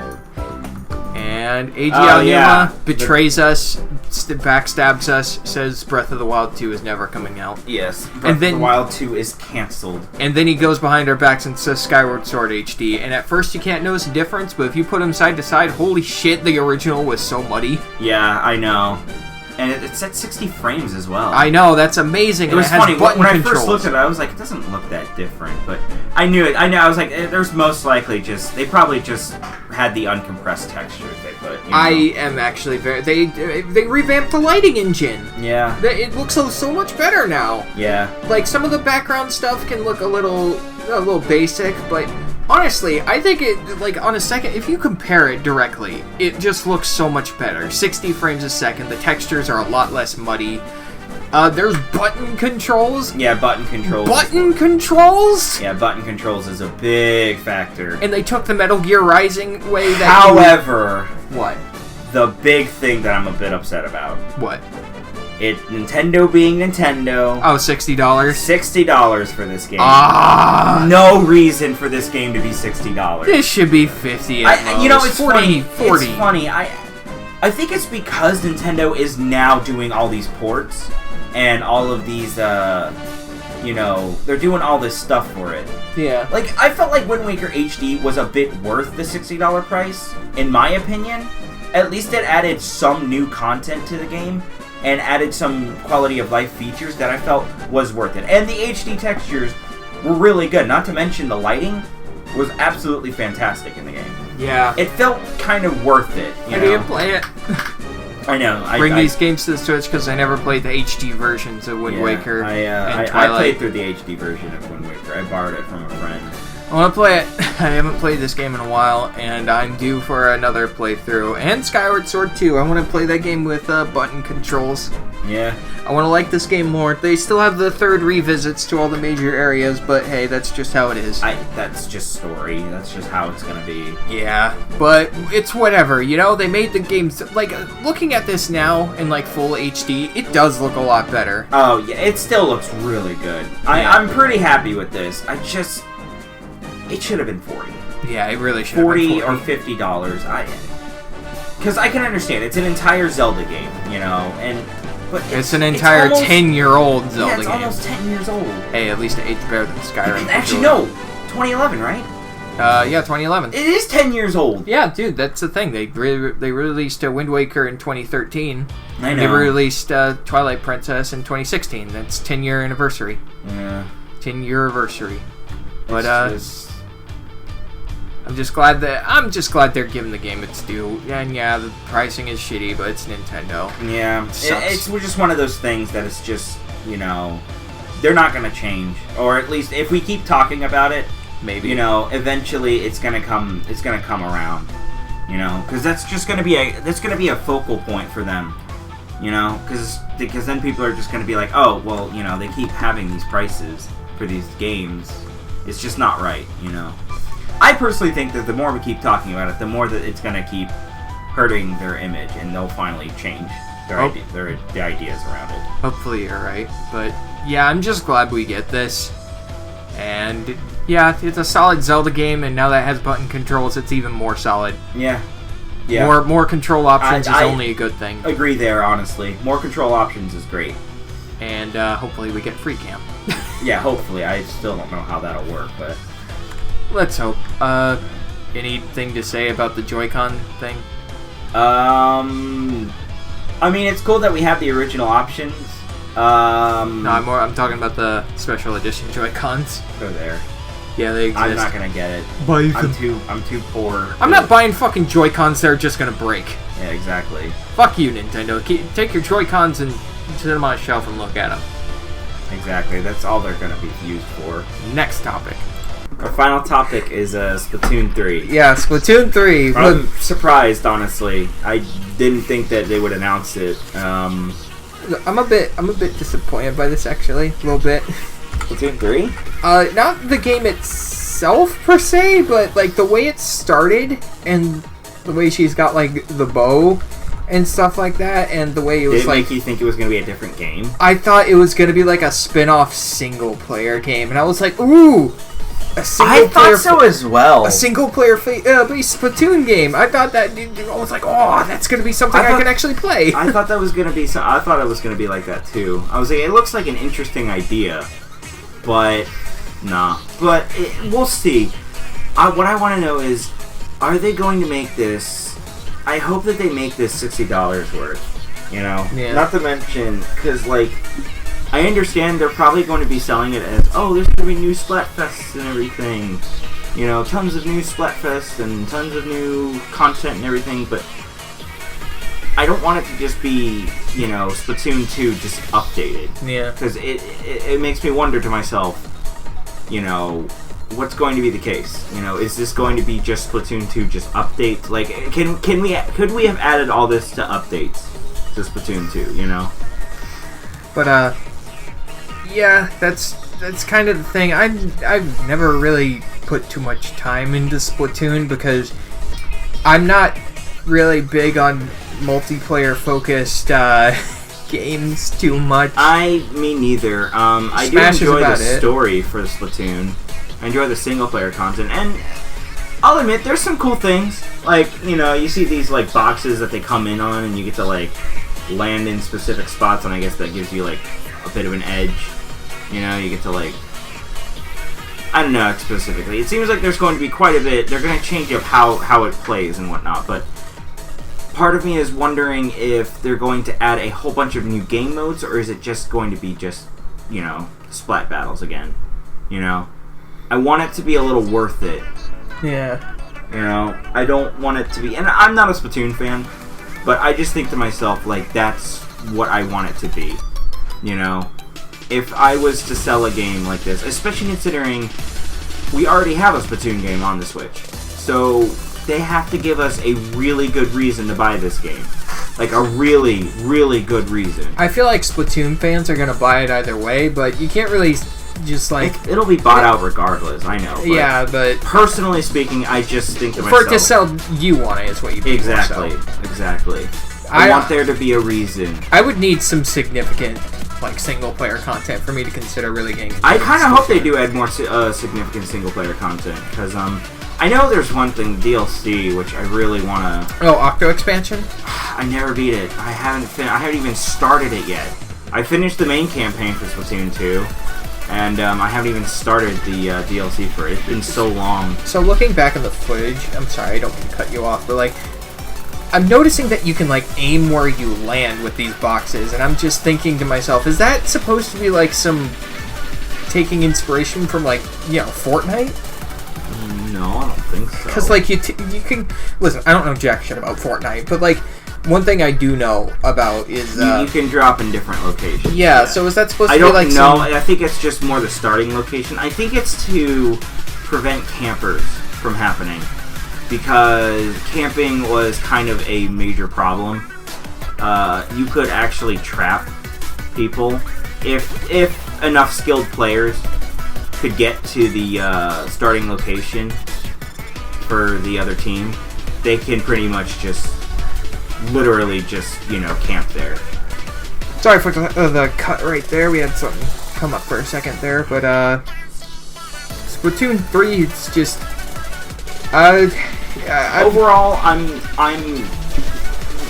[SPEAKER 1] And Eiji Aonuma betrays us, backstabs us, says Breath of the Wild 2 is never coming out.
[SPEAKER 2] Yes, Breath of the Wild 2 is cancelled.
[SPEAKER 1] And then he goes behind our backs and says Skyward Sword HD, and at first you can't notice the difference, but if you put them side to side, holy shit, the original was so muddy.
[SPEAKER 2] Yeah, I know. And it's at 60 frames as well.
[SPEAKER 1] I know, that's amazing.
[SPEAKER 2] It was funny. When I first looked at it, I was like, it doesn't look that different. But I knew it. I was like, there's most likely they probably just had the uncompressed textures they put.
[SPEAKER 1] I am actually they revamped the lighting engine.
[SPEAKER 2] Yeah.
[SPEAKER 1] It looks so much better now.
[SPEAKER 2] Yeah.
[SPEAKER 1] Like, some of the background stuff can look a little basic, but... Honestly, I think on a second, if you compare it directly, it just looks so much better. 60 frames a second, the textures are a lot less muddy. There's button controls.
[SPEAKER 2] Yeah, button controls.
[SPEAKER 1] Button controls?
[SPEAKER 2] Yeah, button controls is a big factor.
[SPEAKER 1] And they took the Metal Gear Rising way that
[SPEAKER 2] However...
[SPEAKER 1] What?
[SPEAKER 2] The big thing that I'm a bit upset about.
[SPEAKER 1] What?
[SPEAKER 2] Nintendo being Nintendo.
[SPEAKER 1] Oh, $60?
[SPEAKER 2] $60 for this game.
[SPEAKER 1] No
[SPEAKER 2] reason for this game to be $60.
[SPEAKER 1] This should be $50 at most.
[SPEAKER 2] You know, it's
[SPEAKER 1] 40,
[SPEAKER 2] funny.
[SPEAKER 1] 40.
[SPEAKER 2] It's funny. I think it's because Nintendo is now doing all these ports and all of these, you know, they're doing all this stuff for it.
[SPEAKER 1] Yeah.
[SPEAKER 2] Like, I felt like Wind Waker HD was a bit worth the $60 price, in my opinion. At least it added some new content to the game and added some quality of life features that I felt was worth it. And the HD textures were really good. Not to mention the lighting was absolutely fantastic in the game.
[SPEAKER 1] Yeah.
[SPEAKER 2] It felt kind of worth it.
[SPEAKER 1] I didn't play it.
[SPEAKER 2] I know.
[SPEAKER 1] Bring these games to the Switch because I never played the HD versions of Wind Waker and Twilight.
[SPEAKER 2] I played through the HD version of Wind Waker. I borrowed it from a friend.
[SPEAKER 1] I want to play it. I haven't played this game in a while, and I'm due for another playthrough. And Skyward Sword 2. I want to play that game with button controls.
[SPEAKER 2] Yeah.
[SPEAKER 1] I want to like this game more. They still have the 3rd revisits to all the major areas, but hey, that's just how it is.
[SPEAKER 2] That's just story. That's just how it's gonna be.
[SPEAKER 1] Yeah, but it's whatever. You know, they made the games... Like, looking at this now in, like, full HD, it does look a lot better.
[SPEAKER 2] Oh, yeah. It still looks really good. Yeah. I'm pretty happy with this. It should have been $40.
[SPEAKER 1] Yeah, it really should have been $40
[SPEAKER 2] or $50. Because I can understand it's an entire Zelda game, you know, but
[SPEAKER 1] it's an entire 10-year-old Zelda game.
[SPEAKER 2] It's almost 10 years old.
[SPEAKER 1] Hey, at least it's better than Skyrim.
[SPEAKER 2] Actually, no, 2011, right?
[SPEAKER 1] Yeah, 2011.
[SPEAKER 2] It is 10 years old.
[SPEAKER 1] Yeah, dude, that's the thing. They released Wind Waker in 2013.
[SPEAKER 2] I know.
[SPEAKER 1] They released Twilight Princess in 2016. That's 10-year anniversary.
[SPEAKER 2] Yeah.
[SPEAKER 1] 10-year anniversary. But I'm just glad they're giving the game its due. And yeah, the pricing is shitty, but it's Nintendo.
[SPEAKER 2] Yeah, it's just one of those things that it's just, you know, they're not gonna change, or at least if we keep talking about it,
[SPEAKER 1] maybe,
[SPEAKER 2] you know, eventually it's gonna come around, you know, because that's gonna be a focal point for them, you know, because then people are just gonna be like, oh, well, you know, they keep having these prices for these games, it's just not right, you know. I personally think that the more we keep talking about it, the more that it's going to keep hurting their image, and they'll finally change the ideas around it.
[SPEAKER 1] Hopefully you're right. But yeah, I'm just glad we get this. And yeah, it's a solid Zelda game, and now that it has button controls, it's even more solid.
[SPEAKER 2] Yeah.
[SPEAKER 1] More control options is only a good thing.
[SPEAKER 2] Agree there, honestly. More control options is great.
[SPEAKER 1] And hopefully we get free cam.
[SPEAKER 2] Yeah, hopefully. I still don't know how that'll work, but...
[SPEAKER 1] Let's hope. Anything to say about the Joy-Con thing?
[SPEAKER 2] I mean, it's cool that we have the original options.
[SPEAKER 1] No, I'm talking about the special edition Joy-Cons.
[SPEAKER 2] They're there.
[SPEAKER 1] Yeah, they exist.
[SPEAKER 2] I'm not gonna get it. I'm too poor.
[SPEAKER 1] I'm not buying fucking Joy-Cons that are just gonna break.
[SPEAKER 2] Yeah, exactly.
[SPEAKER 1] Fuck you, Nintendo. Take your Joy-Cons and sit them on a shelf and look at them.
[SPEAKER 2] Exactly. That's all they're gonna be used for.
[SPEAKER 1] Next topic.
[SPEAKER 2] Our final topic is Splatoon 3.
[SPEAKER 1] Yeah, Splatoon 3.
[SPEAKER 2] I'm surprised, honestly. I didn't think that they would announce it. I'm
[SPEAKER 1] a bit disappointed by this, actually. A little bit.
[SPEAKER 2] Splatoon 3?
[SPEAKER 1] Not the game itself, per se, but, like, the way it started, and the way she's got, like, the bow and stuff like that, and the way it was,
[SPEAKER 2] Did it make you think it was going to be a different game?
[SPEAKER 1] I thought it was going to be, like, a spin-off single-player game, and I was like, ooh!
[SPEAKER 2] I thought so as well.
[SPEAKER 1] A single-player based Splatoon game. I thought that. I was like, oh, that's going to be something I can actually play.
[SPEAKER 2] I thought that was going to be. I thought it was going to be like that too. I was like, it looks like an interesting idea, but nah. But we'll see. What I want to know is, are they going to make this? I hope that they make this $60 worth. You know, not to mention because like. I understand they're probably going to be selling it as, oh, there's going to be new Splatfests and everything. You know, tons of new Splatfests and tons of new content and everything, but I don't want it to just be, you know, Splatoon 2 just updated.
[SPEAKER 1] Yeah.
[SPEAKER 2] Because it makes me wonder to myself, you know, what's going to be the case? You know, is this going to be just Splatoon 2 just update? Like, could we have added all this to updates to Splatoon 2, you know?
[SPEAKER 1] But, yeah, that's kind of the thing. I've never really put too much time into Splatoon because I'm not really big on multiplayer focused games too much.
[SPEAKER 2] Me neither. I do enjoy the story for Splatoon. I enjoy the single player content, and I'll admit there's some cool things. Like, you know, you see these like boxes that they come in on, and you get to like land in specific spots, and I guess that gives you like a bit of an edge. You know, you get to like, I don't know specifically. It seems like there's going to be quite a bit. They're going to change up how it plays and whatnot, but part of me is wondering if they're going to add a whole bunch of new game modes, or is it just going to be just, you know, splat battles again? You know, I want it to be a little worth it.
[SPEAKER 1] Yeah.
[SPEAKER 2] You know, I don't want it to be, and I'm not a Splatoon fan, but I just think to myself, like, that's what I want it to be. You know, if I was to sell a game like this, especially considering we already have a Splatoon game on the Switch, so they have to give us a really good reason to buy this game. Like, a really, really good reason.
[SPEAKER 1] I feel like Splatoon fans are going to buy it either way, but you can't really just, like...
[SPEAKER 2] It'll be bought out regardless, I know. But
[SPEAKER 1] yeah, but...
[SPEAKER 2] personally speaking, I just think to myself...
[SPEAKER 1] For it to sell, you want it, is what you mean.
[SPEAKER 2] Exactly, exactly. I want there to be a reason.
[SPEAKER 1] I would need some significant, like, single-player content for me to consider really getting...
[SPEAKER 2] I kind of hope they do add more significant single-player content, because, I know there's one thing, DLC, which I really want to...
[SPEAKER 1] Oh, Octo expansion?
[SPEAKER 2] I never beat it. I haven't even started it yet. I finished the main campaign for Splatoon 2, and I haven't even started the DLC for it. It's been so long.
[SPEAKER 1] So looking back on the footage, I'm sorry, I don't mean to cut you off, but like, I'm noticing that you can like aim where you land with these boxes, and I'm just thinking to myself, is that supposed to be like some taking inspiration from like, you know, Fortnite?
[SPEAKER 2] No, I don't think so.
[SPEAKER 1] Because like you can listen. I don't know jack shit about Fortnite, but like one thing I do know about is
[SPEAKER 2] you can drop in different locations.
[SPEAKER 1] Yeah. So is that supposed to be like?
[SPEAKER 2] I don't know. I think it's just more the starting location. I think it's to prevent campers from happening, because camping was kind of a major problem. You could actually trap people if enough skilled players could get to the starting location for the other team. They can pretty much just literally just, you know, camp there.
[SPEAKER 1] Sorry for the cut right there. We had something come up for a second there, but Splatoon 3, it's just
[SPEAKER 2] overall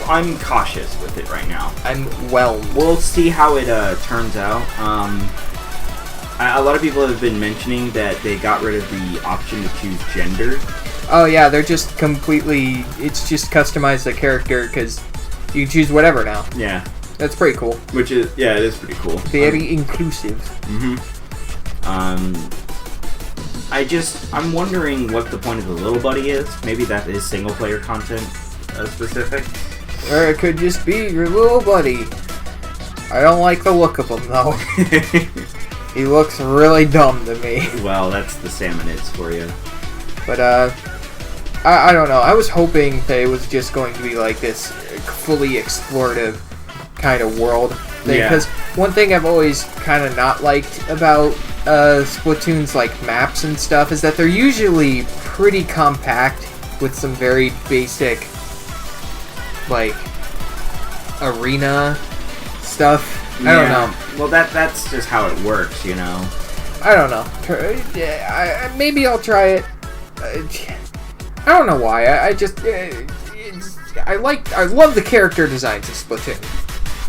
[SPEAKER 2] I'm cautious with it right now. We'll see how it turns out. A lot of people have been mentioning that they got rid of the option to choose gender.
[SPEAKER 1] Oh yeah, they're just completely... It's just customized the character, because you can choose whatever now.
[SPEAKER 2] Yeah.
[SPEAKER 1] That's pretty cool.
[SPEAKER 2] Which is... Yeah, it is pretty cool.
[SPEAKER 1] Very inclusive.
[SPEAKER 2] Mm-hmm. I'm wondering what the point of the little buddy is. Maybe that is single-player content specific.
[SPEAKER 1] Or it could just be your little buddy. I don't like the look of him, though. He looks really dumb to me.
[SPEAKER 2] Well, that's the Salmonids for you.
[SPEAKER 1] But, I don't know. I was hoping that it was just going to be like this fully explorative kind of world thing.
[SPEAKER 2] Yeah.
[SPEAKER 1] Because one thing I've always kind of not liked about Splatoon's like maps and stuff is that they're usually pretty compact with some very basic like arena stuff. I don't know.
[SPEAKER 2] Well, that's just how it works, you know.
[SPEAKER 1] I don't know. Maybe I'll try it. I don't know why. I love the character designs of Splatoon.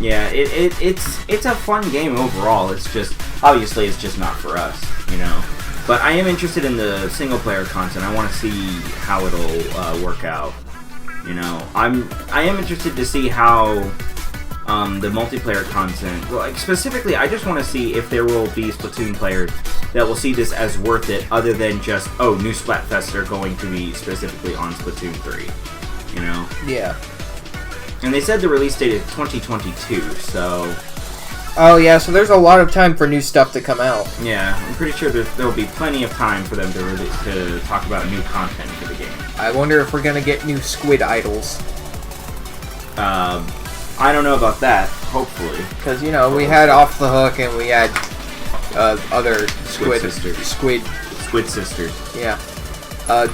[SPEAKER 2] Yeah, it's a fun game overall. It's just obviously it's just not for us, you know. But I am interested in the single player content. I want to see how it'll work out. You know, I am interested to see how the multiplayer content. Well, like, specifically, I just want to see if there will be Splatoon players that will see this as worth it, other than just, oh, new Splatfests are going to be specifically on Splatoon 3. You know?
[SPEAKER 1] Yeah.
[SPEAKER 2] And they said the release date is 2022, so...
[SPEAKER 1] Oh, yeah, so there's a lot of time for new stuff to come out.
[SPEAKER 2] Yeah, I'm pretty sure there'll be plenty of time for them to talk about new content for the game.
[SPEAKER 1] I wonder if we're going to get new Squid Idols.
[SPEAKER 2] I don't know about that, hopefully.
[SPEAKER 1] Because, you know, we had Off the Hook and we had other
[SPEAKER 2] Squid Sisters.
[SPEAKER 1] Squid
[SPEAKER 2] Sisters.
[SPEAKER 1] Yeah.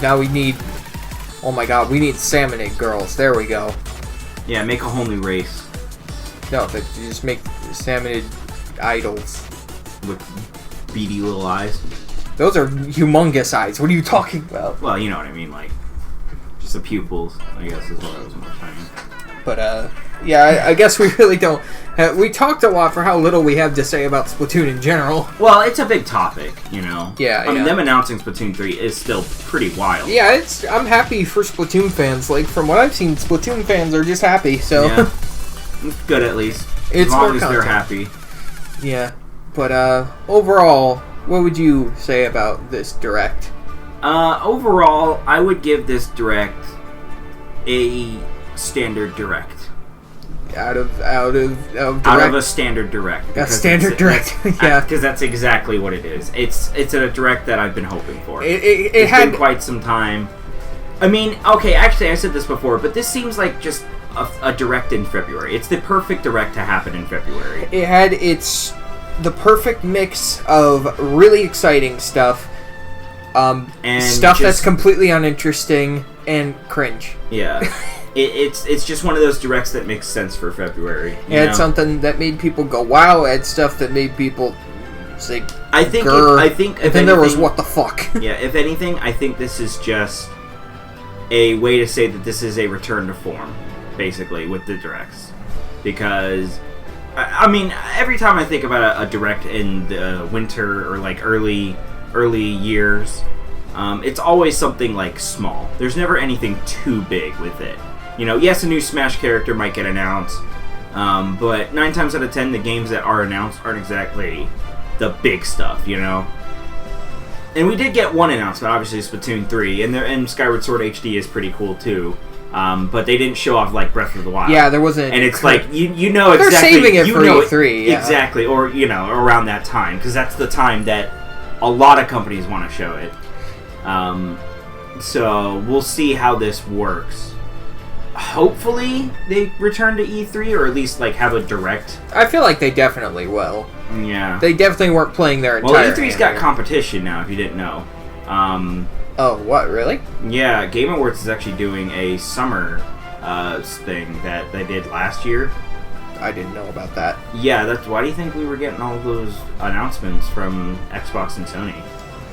[SPEAKER 1] Now we need... Oh my god, we need Salmonid Girls. There we go.
[SPEAKER 2] Yeah, make a whole new race.
[SPEAKER 1] No, they just make salmonid idols.
[SPEAKER 2] With beady little eyes.
[SPEAKER 1] Those are humongous eyes. What are you talking about?
[SPEAKER 2] Well, you know what I mean, like, just the pupils, I guess, is what I was more saying.
[SPEAKER 1] But, yeah, I guess we really don't... we talked a lot for how little we have to say about Splatoon in general.
[SPEAKER 2] Well, it's a big topic, you know?
[SPEAKER 1] Yeah,
[SPEAKER 2] I mean, them announcing Splatoon 3 is still pretty wild.
[SPEAKER 1] Yeah, I'm happy for Splatoon fans. Like, from what I've seen, Splatoon fans are just happy, so...
[SPEAKER 2] Yeah. It's good, at least.
[SPEAKER 1] It's
[SPEAKER 2] as long
[SPEAKER 1] more
[SPEAKER 2] as
[SPEAKER 1] content.
[SPEAKER 2] they're happy.
[SPEAKER 1] Yeah, but, overall, what would you say about this Direct?
[SPEAKER 2] Overall, I would give this Direct a standard Direct.
[SPEAKER 1] Out of Direct?
[SPEAKER 2] Out of a standard Direct.
[SPEAKER 1] A standard Direct, yeah.
[SPEAKER 2] Because that's exactly what it is. It's a Direct that I've been hoping for.
[SPEAKER 1] It's
[SPEAKER 2] been quite some time. I mean, okay, actually I said this before, but this seems like just a Direct in February. It's the perfect Direct to happen in February.
[SPEAKER 1] It had the perfect mix of really exciting stuff,
[SPEAKER 2] and
[SPEAKER 1] stuff that's completely uninteresting, and cringe.
[SPEAKER 2] Yeah. It's just one of those Directs that makes sense for February.
[SPEAKER 1] It had something that made people go wow. It had stuff that made people say
[SPEAKER 2] I think
[SPEAKER 1] and then there was what the fuck.
[SPEAKER 2] Yeah, if anything, I think this is just a way to say that this is a return to form, basically, with the Directs. Because, I mean, every time I think about a Direct in the winter or like early years, it's always something like small. There's never anything too big with it. You know, yes, a new Smash character might get announced, but 9 times out of 10, the games that are announced aren't exactly the big stuff, you know? And we did get one announcement, obviously Splatoon 3, and Skyward Sword HD is pretty cool too. But they didn't show off like Breath of the Wild.
[SPEAKER 1] Yeah, there wasn't.
[SPEAKER 2] And it's like you know exactly.
[SPEAKER 1] They're saving it for E3, yeah.
[SPEAKER 2] Exactly, or you know, around that time, because that's the time that a lot of companies want to show it. So we'll see how this works. Hopefully they return to E3, or at least like have a Direct.
[SPEAKER 1] I feel like they definitely will.
[SPEAKER 2] Yeah.
[SPEAKER 1] They definitely weren't playing their entire.
[SPEAKER 2] Well, E3's got competition now, if you didn't know.
[SPEAKER 1] Oh, what, really?
[SPEAKER 2] Yeah, Game Awards is actually doing a summer thing that they did last year.
[SPEAKER 1] I didn't know about that.
[SPEAKER 2] Yeah, that's why do you think we were getting all those announcements from Xbox and Sony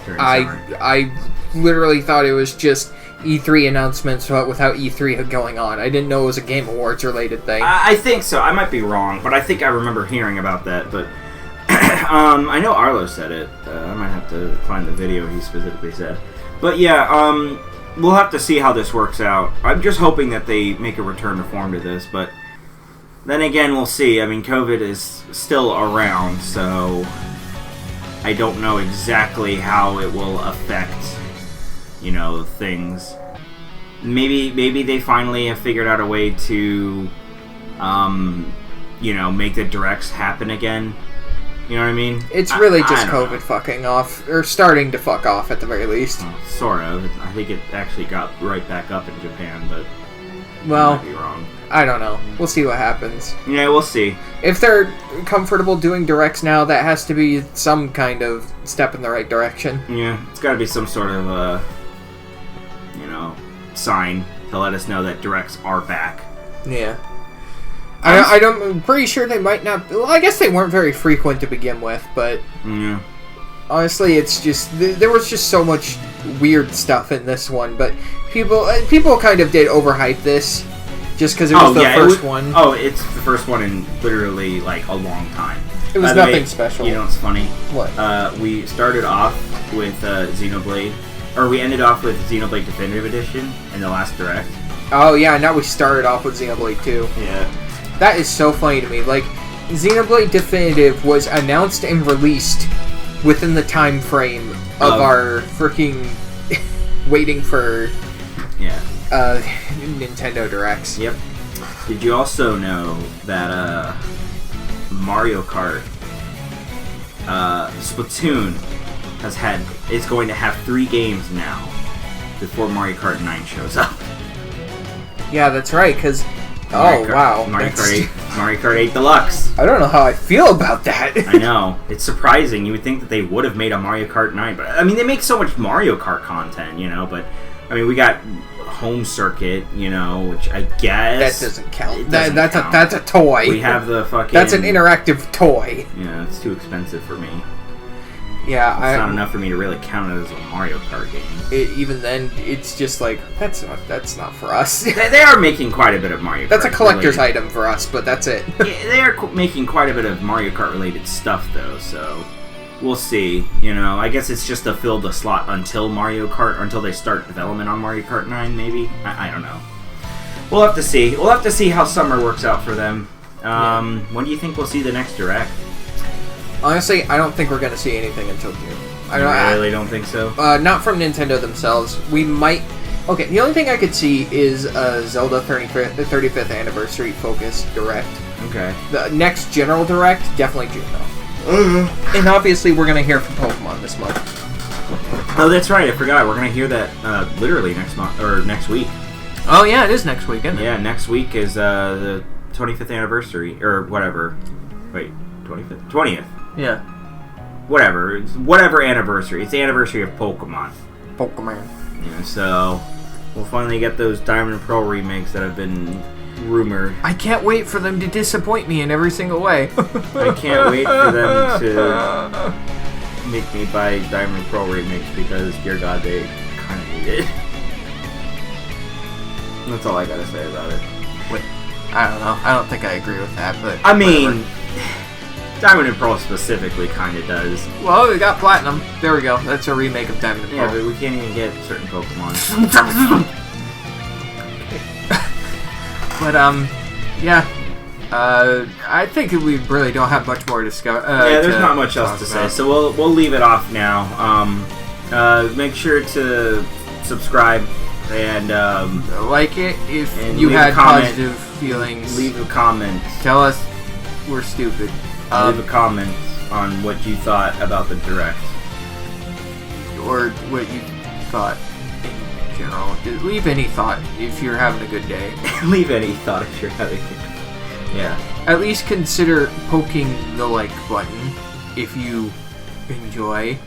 [SPEAKER 2] during summer?
[SPEAKER 1] I literally thought it was just E3 announcements without E3 going on. I didn't know it was a Game Awards related thing.
[SPEAKER 2] I think so. I might be wrong, but I think I remember hearing about that. But I know Arlo said it. I might have to find the video he specifically said. But yeah, we'll have to see how this works out. I'm just hoping that they make a return to form to this, but then again, we'll see. I mean, COVID is still around, so I don't know exactly how it will affect, you know, things. Maybe they finally have figured out a way to, you know, make the Directs happen again. You know what I mean?
[SPEAKER 1] It's really just COVID fucking off, or starting to fuck off at the very least.
[SPEAKER 2] Well, sort of. I think it actually got right back up in Japan, but
[SPEAKER 1] well,
[SPEAKER 2] I might be wrong.
[SPEAKER 1] I don't know. We'll see what happens.
[SPEAKER 2] Yeah, we'll see.
[SPEAKER 1] If they're comfortable doing Directs now, that has to be some kind of step in the right direction.
[SPEAKER 2] Yeah, it's got to be some sort of, you know, sign to let us know that Directs are back.
[SPEAKER 1] Yeah. I'm pretty sure they might not... Well, I guess they weren't very frequent to begin with, but...
[SPEAKER 2] Yeah.
[SPEAKER 1] Honestly, it's just... There was just so much weird stuff in this one, but people kind of did overhype this, just because it was the first one.
[SPEAKER 2] Oh, it's the first one in literally, like, a long time.
[SPEAKER 1] It was nothing special.
[SPEAKER 2] You know what's funny?
[SPEAKER 1] What?
[SPEAKER 2] We started off with Xenoblade... Or we ended off with Xenoblade Definitive Edition in the last Direct.
[SPEAKER 1] Oh, yeah, now we started off with Xenoblade 2.
[SPEAKER 2] Yeah.
[SPEAKER 1] That is so funny to me. Like, Xenoblade Definitive was announced and released within the time frame of our freaking waiting for Nintendo Directs.
[SPEAKER 2] Yep. Did you also know that Mario Kart Splatoon is going to have 3 games now before Mario Kart 9 shows up?
[SPEAKER 1] Yeah, that's right, because... Oh, wow.
[SPEAKER 2] Mario Kart 8 Deluxe.
[SPEAKER 1] I don't know how I feel about that.
[SPEAKER 2] I know. It's surprising. You would think that they would have made a Mario Kart 9. But I mean, they make so much Mario Kart content, you know, but I mean, we got Home Circuit, which I guess...
[SPEAKER 1] That doesn't count.
[SPEAKER 2] That's
[SPEAKER 1] a toy.
[SPEAKER 2] We have the fucking...
[SPEAKER 1] That's an interactive toy.
[SPEAKER 2] Yeah, it's too expensive for me.
[SPEAKER 1] Yeah,
[SPEAKER 2] it's not enough for me to really count it as a Mario Kart game.
[SPEAKER 1] Even then, it's just like, that's not for us.
[SPEAKER 2] They are making quite a bit of Mario Kart.
[SPEAKER 1] That's a collector's item for us, but that's it.
[SPEAKER 2] Yeah, they are making quite a bit of Mario Kart related stuff, though, so we'll see. I guess it's just to fill the slot until until they start development on Mario Kart 9, maybe? I don't know. We'll have to see. We'll have to see how summer works out for them. When do you think we'll see the next Direct?
[SPEAKER 1] Honestly, I don't think we're going to see anything until June.
[SPEAKER 2] I really don't think so?
[SPEAKER 1] Not from Nintendo themselves. We might... Okay, the only thing I could see is a Zelda 35th Anniversary focused Direct.
[SPEAKER 2] Okay.
[SPEAKER 1] The next General Direct, definitely June, though. And obviously, we're going to hear from Pokemon this month.
[SPEAKER 2] Oh, that's right. I forgot. We're going to hear that literally next month, or next week.
[SPEAKER 1] Oh, yeah, it is next week, isn't it?
[SPEAKER 2] Yeah, next week is the 25th Anniversary, or whatever. Wait, 25th? 20th.
[SPEAKER 1] Yeah.
[SPEAKER 2] Whatever anniversary. It's the anniversary of Pokemon. Yeah, so we'll finally get those Diamond and Pearl remakes that have been rumored.
[SPEAKER 1] I can't wait for them to disappoint me in every single way.
[SPEAKER 2] I can't wait for them to make me buy Diamond and Pearl remakes because, dear God, they kind of need it. That's all I gotta say about it.
[SPEAKER 1] Wait, I don't know. I don't think I agree with that, but
[SPEAKER 2] I mean... Diamond and Pearl specifically kind of does.
[SPEAKER 1] Well, we got Platinum. There we go. That's a remake of Diamond and Pearl.
[SPEAKER 2] Yeah, but we can't even get certain Pokemon.
[SPEAKER 1] But, yeah. I think we really don't have much more to discuss.
[SPEAKER 2] Yeah, there's not much else to say, so we'll leave it off now. Make sure to subscribe and
[SPEAKER 1] like it if you had positive feelings.
[SPEAKER 2] Leave a comment.
[SPEAKER 1] Tell us we're stupid.
[SPEAKER 2] Leave a comment on what you thought about the Direct.
[SPEAKER 1] Or what you thought in general. Leave any thought if you're having a good day.
[SPEAKER 2] Leave any thought if you're having a good day. Yeah.
[SPEAKER 1] At least consider poking the like button if you enjoy